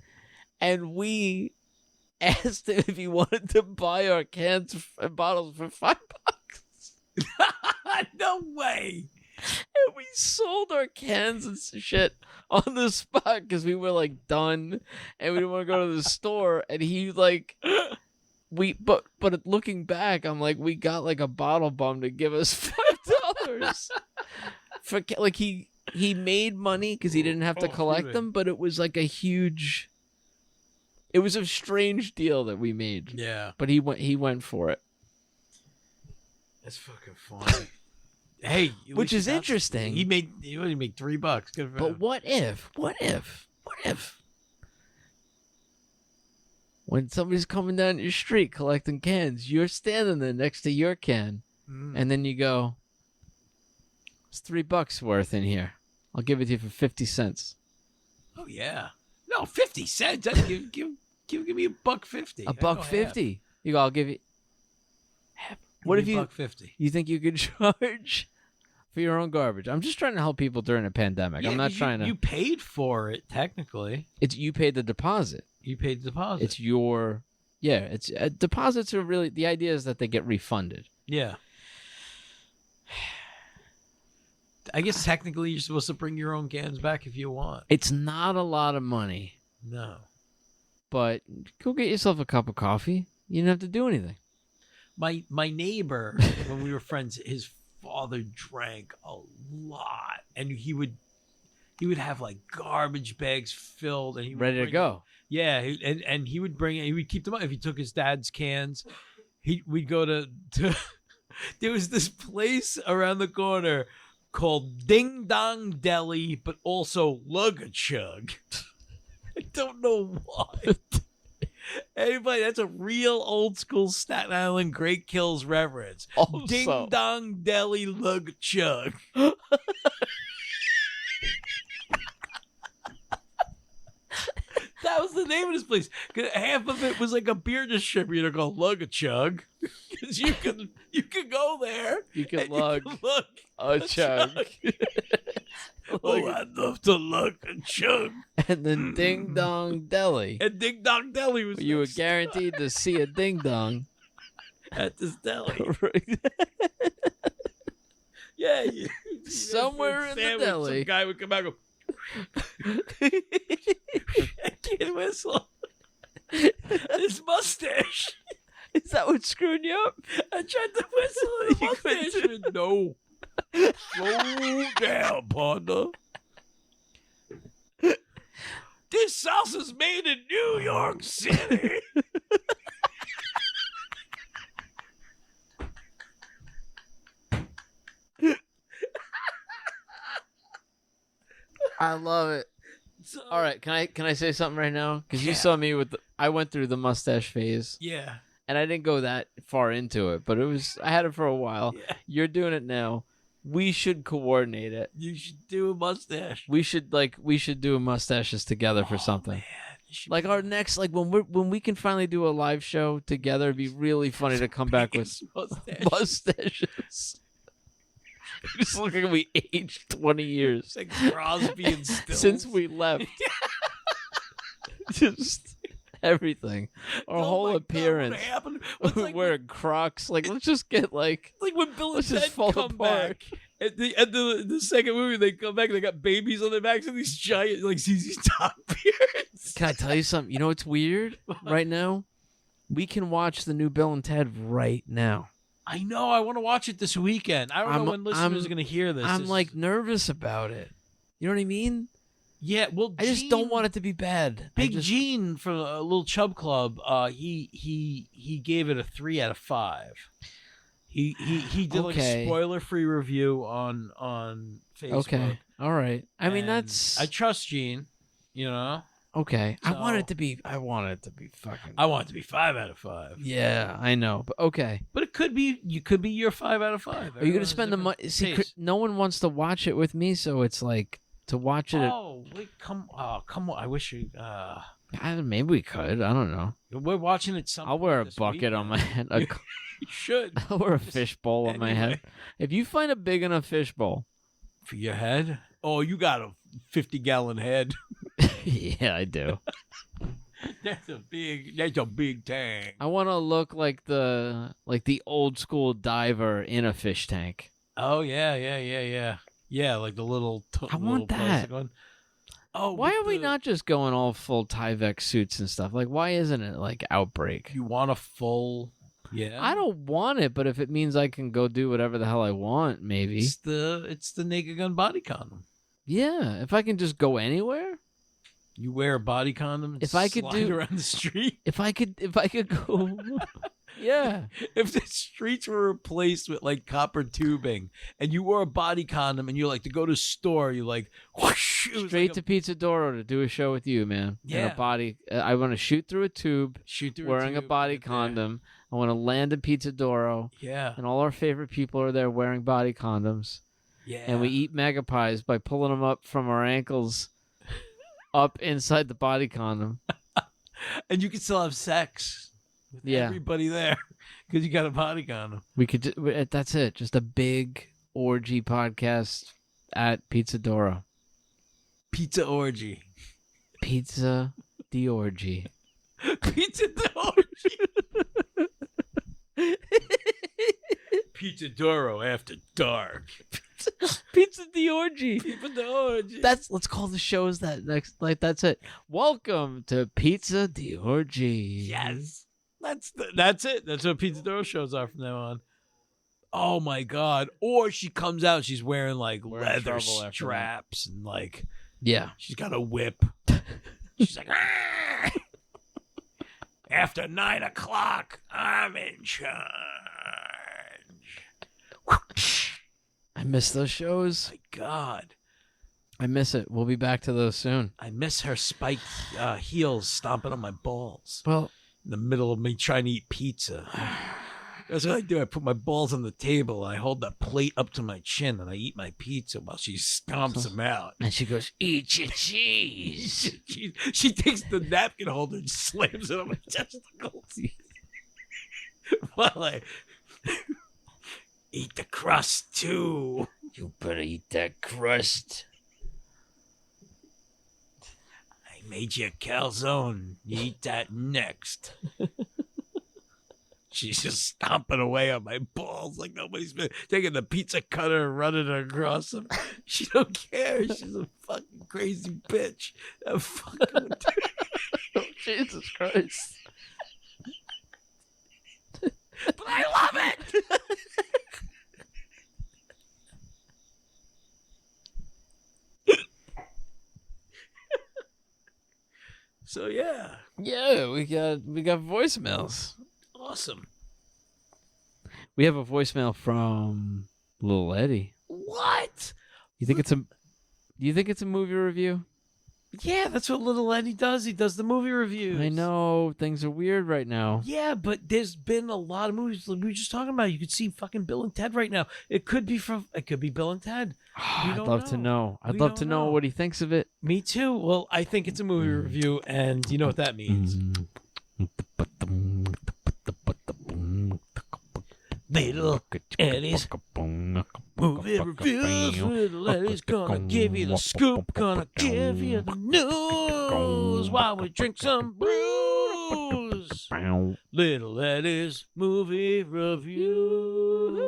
and we asked him if he wanted to buy our cans and bottles for $5. No way. And we sold our cans and shit on the spot because we were like done and we didn't want to go to the store. And he like... But looking back, I'm like, we got like a bottle bum to give us $5 for like he made money because he didn't have to collect them, but it was like it was a strange deal that we made. Yeah, but he went for it. That's fucking funny. Hey, which is interesting. He only made $3. Good for him. But what if? When somebody's coming down your street collecting cans, you're standing there next to your can, and then you go, "It's $3 worth in here. I'll give it to you for 50 cents." Oh yeah, no 50 cents. I'd give me $1.50. $1.50. You go. I'll give you. What if you $1.50? You think you could charge for your own garbage? I'm just trying to help people during a pandemic. Yeah, I'm not trying to. You paid for it technically. You paid the deposit. You paid the deposit. It's your, it's deposits are really, the idea is that they get refunded. Yeah. I guess technically you're supposed to bring your own cans back if you want. It's not a lot of money. No. But go get yourself a cup of coffee. You didn't have to do anything. My neighbor, when we were friends, his father drank a lot. And he would have like garbage bags filled and he would ready to go. Yeah, and he would bring it. He would keep them up. If he took his dad's cans, we'd go to there was this place around the corner called Ding Dong Deli, but also Lug a Chug. I don't know why. Anybody, that's a real old school Staten Island Great Kills reference. Also. Ding dong deli lug chug. That was the name of this place. Half of it was like a beer distributor called Lug a Chug. Because you could go there. You could lug a chug. Oh, I'd love to lug a chug. And then Ding Dong Deli. And Ding Dong Deli was You were guaranteed to see a ding dong at this deli. Yeah, somewhere in the deli. Some guy would come out and go, I can't whistle. This mustache. Is that what screwed you up? I tried to whistle and the mustache. No. Slow down, partner. This sauce is made in New York City. I love it. So, All right, can I say something right now? Because Yeah. you saw me with I went through the mustache phase, yeah. and I didn't go that far into it, but I had it for a while. Yeah. You're doing it now. We should coordinate it. You should do a mustache. We should do mustaches together for something. Man, you should Like our next, like when we can finally do a live show together, it'd be really funny to come back with mustaches. Just look like we aged 20 years. It's like Crosby and Stills. Since we left. Just everything. Our whole appearance. God, what happened? What's like Wearing Crocs. Like, let's just get like when Bill and let's just Ted fall come apart. back. At the second movie, they come back and they got babies on their backs and these giant, like, ZZ Top beards. Can I tell you something? You know what's weird right now? We can watch the new Bill and Ted right now. I know. I want to watch it this weekend. I don't know when listeners are going to hear this. I'm like nervous about it. You know what I mean? Yeah, well, I just don't want it to be bad. Big Gene from a Little Chub Club, he gave it a 3 out of 5. He did like a spoiler-free review on Facebook. Okay, all right. I mean, I trust Gene. You know. Okay, So, I want it to be fucking. I want it to be 5 out of 5. Yeah, I know, but okay. But it could be. You could be your 5 out of 5. Are you gonna spend the money? See, no one wants to watch it with me, so it's like to watch it. Oh, wait, come on! I wish you. Maybe we could. I don't know. We're watching it. I'll wear a bucket on my head. You should. I'll wear a fishbowl on my head. If you find a big enough fishbowl for your head, oh, you got a 50-gallon head. Yeah, I do. That's a big tank. I want to look like the old school diver in a fish tank. Oh yeah, like the little. I want that. One. Oh, why are we not just going all full Tyvek suits and stuff? Like, why isn't it like Outbreak? You want a full? Yeah. I don't want it, but if it means I can go do whatever the hell I want, maybe. It's the Naked Gun body condom. Yeah, if I can just go anywhere. You wear a body condom and if I could slide around the street? If I could go yeah. If the streets were replaced with like copper tubing and you wore a body condom and you're like to go to store, you like whoosh, straight to Pizza Doro to do a show with you, man. Yeah. In a body I want to shoot through a tube, wearing a body condom. I want to land in Pizza Doro. Yeah. And all our favorite people are there wearing body condoms. Yeah. And we eat mega pies by pulling them up from our ankles up inside the body condom. And you can still have sex with everybody there because you got a body condom. We could. That's it. Just a big orgy podcast at Pizza Doro. Pizza orgy. Pizza the orgy. Pizza the orgy. Pizza Doro after dark. Pizza the orgy. Pizza the orgy. Let's call the shows that next. Like that's it. Welcome to Pizza the orgy. Yes, that's it. That's what Pizza Doro shows are from now on. Oh my god! Or she comes out, she's wearing like leather straps and like she's got a whip. She's like, ah! After 9 o'clock, I'm in charge. I miss those shows. My God. I miss it. We'll be back to those soon. I miss her spiked heels stomping on my balls. Well, in the middle of me trying to eat pizza. That's what I do. I put my balls on the table. I hold the plate up to my chin, and I eat my pizza while she stomps them out. And she goes, "Eat your cheese." She takes the napkin holder and slams it on my testicles. While I eat the crust, too. You better eat that crust. I made you a calzone. You eat that next. She's just stomping away on my balls like nobody's been taking the pizza cutter and running it across them. She don't care. She's a fucking crazy bitch. That fucking Oh, Jesus Christ. But I love it. So yeah. Yeah, we got voicemails. Awesome. We have a voicemail from Lil Eddie. What? Do you think it's a movie review? Yeah, that's what Little Eddie does. He does the movie reviews. I know things are weird right now. Yeah, but there's been a lot of movies like we were just talking about. You could see fucking Bill and Ted right now. It could be Bill and Ted. I'd love to know. I'd love to know what he thinks of it. Me too. Well, I think it's a movie review, and you know what that means. Little Eddie's movie reviews. Little Eddie's gonna give you the scoop, gonna give you the news while we drink some brews. Little Eddie's movie reviews.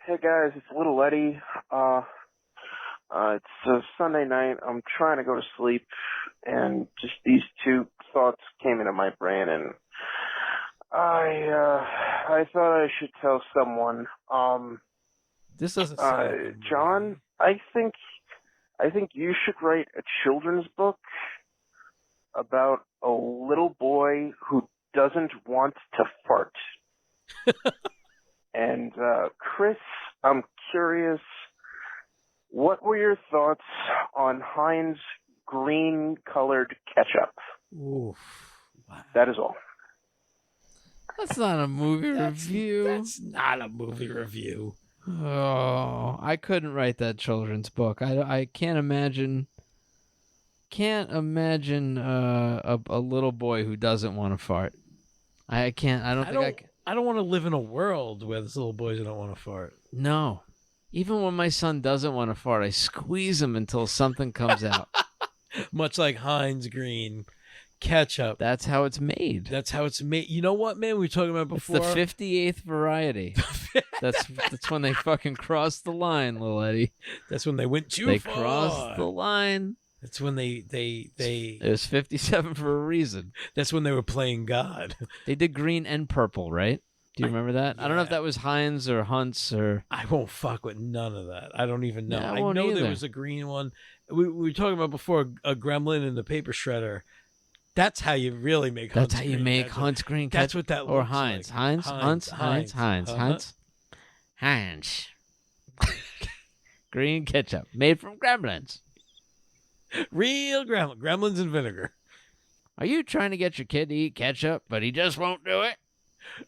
Hey guys, it's Little Eddie. It's a Sunday night. I'm trying to go to sleep, and just these two thoughts came into my brain, and I thought I should tell someone. This doesn't sound John, I think you should write a children's book about a little boy who doesn't want to fart. And Chris, I'm curious, what were your thoughts on Heinz green-colored ketchup? Oof. Wow. That is all. That's not a movie review. That's not a movie review. Oh, I couldn't write that children's book. I can't imagine. Can't imagine a little boy who doesn't want to fart. I can't. I don't want to live in a world where there's little boys who don't want to fart. No. Even when my son doesn't want to fart, I squeeze him until something comes out. Much like Heinz green ketchup. That's how it's made. That's how it's made. You know what, man? We were talking about before. It's the 58th variety. That's when they fucking crossed the line, Lil Eddie. That's when they went too far. They crossed the line. That's when they It was 57 for a reason. That's when they were playing God. They did green and purple, right? Do you remember that? Yeah. I don't know if that was Heinz or Hunt's or... I won't fuck with none of that. I don't even know. Yeah, I know there was a green one. We were talking about before a gremlin in the paper shredder. That's how you really make Hunt's green. That's how you make Hunt's green ketchup. That's what that looks or Heinz. like. Heinz. Green ketchup made from Gremlins. Real gremlins and vinegar. Are you trying to get your kid to eat ketchup, but he just won't do it?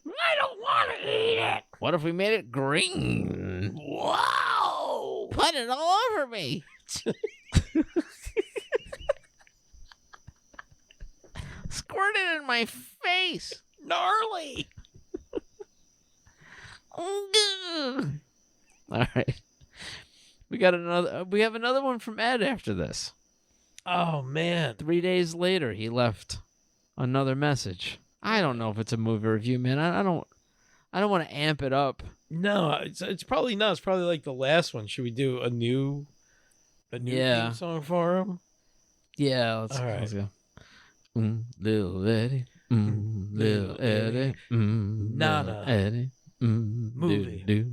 I don't want to eat it. What if we made it green? Wow! Put it all over me. Squirt it in my face. Gnarly. All right. We have another one from Ed after this. Oh man. 3 days later he left another message. I don't know if it's a movie review, man. I don't want to amp it up. No, it's probably not. It's probably like the last one. Should we do a new theme song for him? Yeah, let's go. Little Eddie, little Eddie, Nada. Eddie, movie,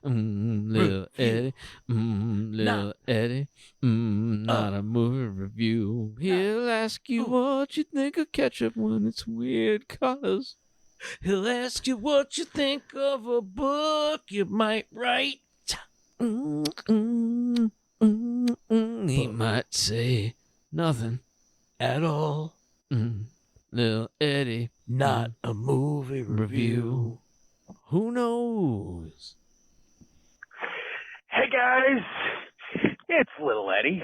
little Eddie, little Eddie, not a movie review. He'll ask you what you think of ketchup when it's weird colors. He'll ask you what you think of a book you might write. He might say nothing. at all. Little Eddie. Not a movie review. Who knows? Hey guys, it's Little Eddie,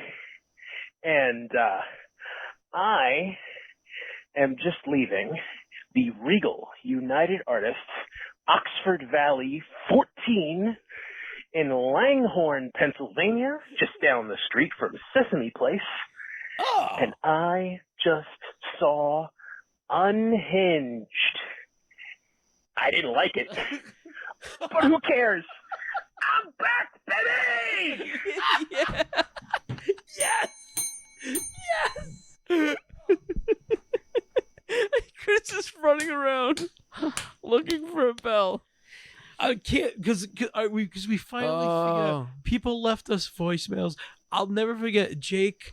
and I am just leaving the Regal United Artists Oxford Valley 14 in Langhorne, Pennsylvania, just down the street from Sesame Place. Oh. And I just saw Unhinged. I didn't like it, but who cares? I'm back, baby! Yeah. Yes! Chris is running around looking for a bell. I can't because we finally figured out. People left us voicemails. I'll never forget. Jake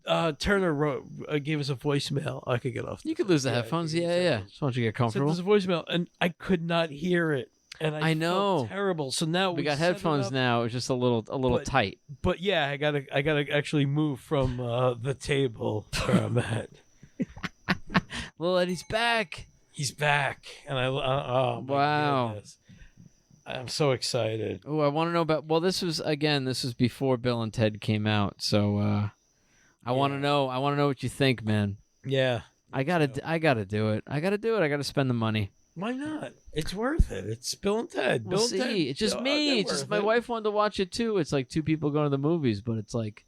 Turner gave us a voicemail. I could get off. You could lose the headphones. Yeah. Just want you to get comfortable. Sent us a voicemail, and I could not hear it. And I know. Felt terrible. So now we got headphones now. It's just a little tight. But yeah, I gotta actually move from the table where I'm at. Little Eddie's back. He's back, and oh my wow. goodness. I'm so excited. Oh, I want to know about. Well, this was before Bill and Ted came out, so I want to know. I want to know what you think, man. Yeah, I gotta do it. I gotta do it. I gotta spend the money. Why not? It's worth it. It's Bill and Ted. We'll see. Ted. It's just me. It's just my wife wanted to watch it too. It's like two people going to the movies, but it's like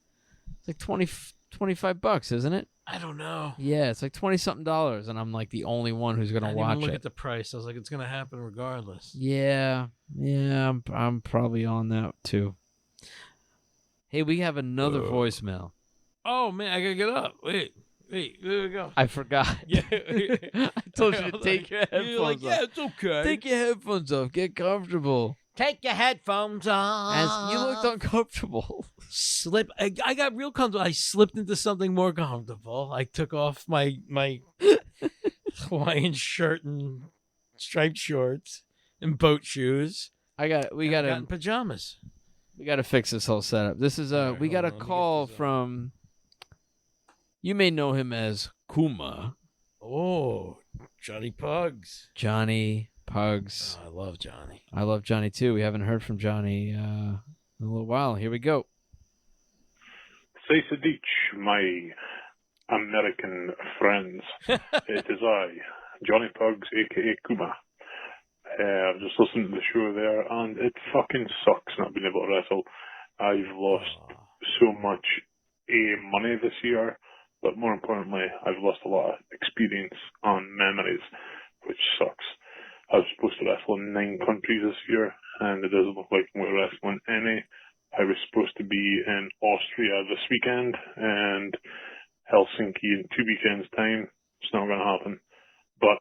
$25, isn't it? I don't know. Yeah, it's like $20-something, and I'm like the only one who's gonna watch look it. At the price. I was like, it's gonna happen regardless. Yeah. I'm probably on that too. Hey, we have another voicemail. Oh man, I gotta get up. Wait, there we go. I forgot. Yeah, I told you to take your headphones off. Yeah, it's okay. Take your headphones off. Get comfortable. Take your headphones off. As you looked uncomfortable. I got real comfortable. I slipped into something more comfortable. I took off my Hawaiian shirt and striped shorts and boat shoes. We got in pajamas. We got to fix this whole setup. This is we got a call from. You may know him as Kuma. Oh, Johnny Pugs. Johnny Pugs. Oh, I love Johnny. I love Johnny too. We haven't heard from Johnny in a little while. Here we go. Say Sadich, my American friends. It is I, Johnny Pugs, a.k.a. Kuma. I've just listened to the show there, and it fucking sucks not being able to wrestle. I've lost so much money this year, but more importantly, I've lost a lot of experience and memories, which sucks. I was supposed to wrestle in 9 countries this year, and it doesn't look like I'm going to wrestle in any. I was supposed to be in Austria this weekend and Helsinki in 2 weekends' time. It's not going to happen. But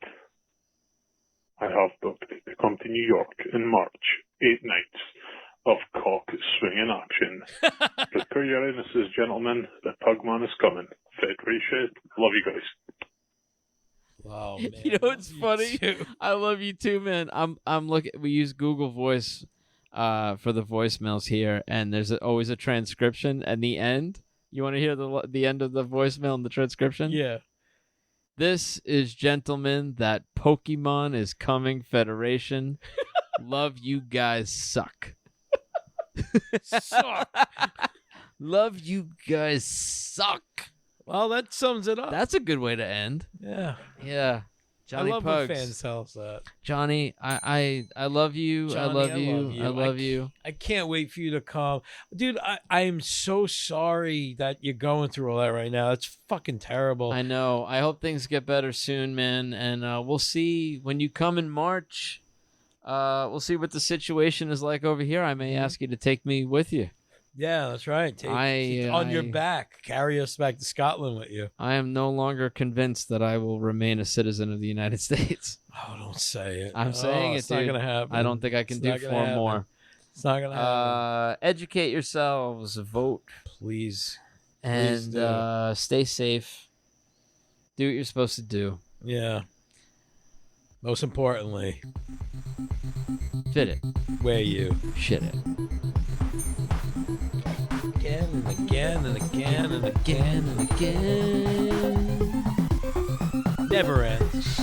I have booked to come to New York in March, 8 nights of cock swinging action. Prepare your readiness, gentlemen. The Pugman is coming. February shit. Love you guys. Wow, man. You know what's funny? I love you too, man. I'm looking. We use Google Voice for the voicemails here, and there's always a transcription at the end. You want to hear the end of the voicemail and the transcription? Yeah. This is, gentlemen, that Pokemon is coming, Federation. Love you guys suck. Suck. Love you guys suck. Well, that sums it up. That's a good way to end. Yeah. Yeah. Johnny I love Pugs. when fans tell us that. Johnny, I love you. Johnny, I love you. I love you. I can't wait for you to come. Dude, I am so sorry that you're going through all that right now. It's fucking terrible. I know. I hope things get better soon, man. And we'll see when you come in March. We'll see what the situation is like over here. I may ask you to take me with you. Yeah, that's right. On your back. Carry us back to Scotland with you. I am no longer convinced that I will remain a citizen of the United States. Oh, don't say it. I'm saying it's dude. not going to happen. I don't think I can do 4 more. It's not going to happen. Educate yourselves. Vote. Please. And stay safe. Do what you're supposed to do. Yeah. Most importantly. Fit it. Wear you. Shit it. again and again and again and again and again. Never ends.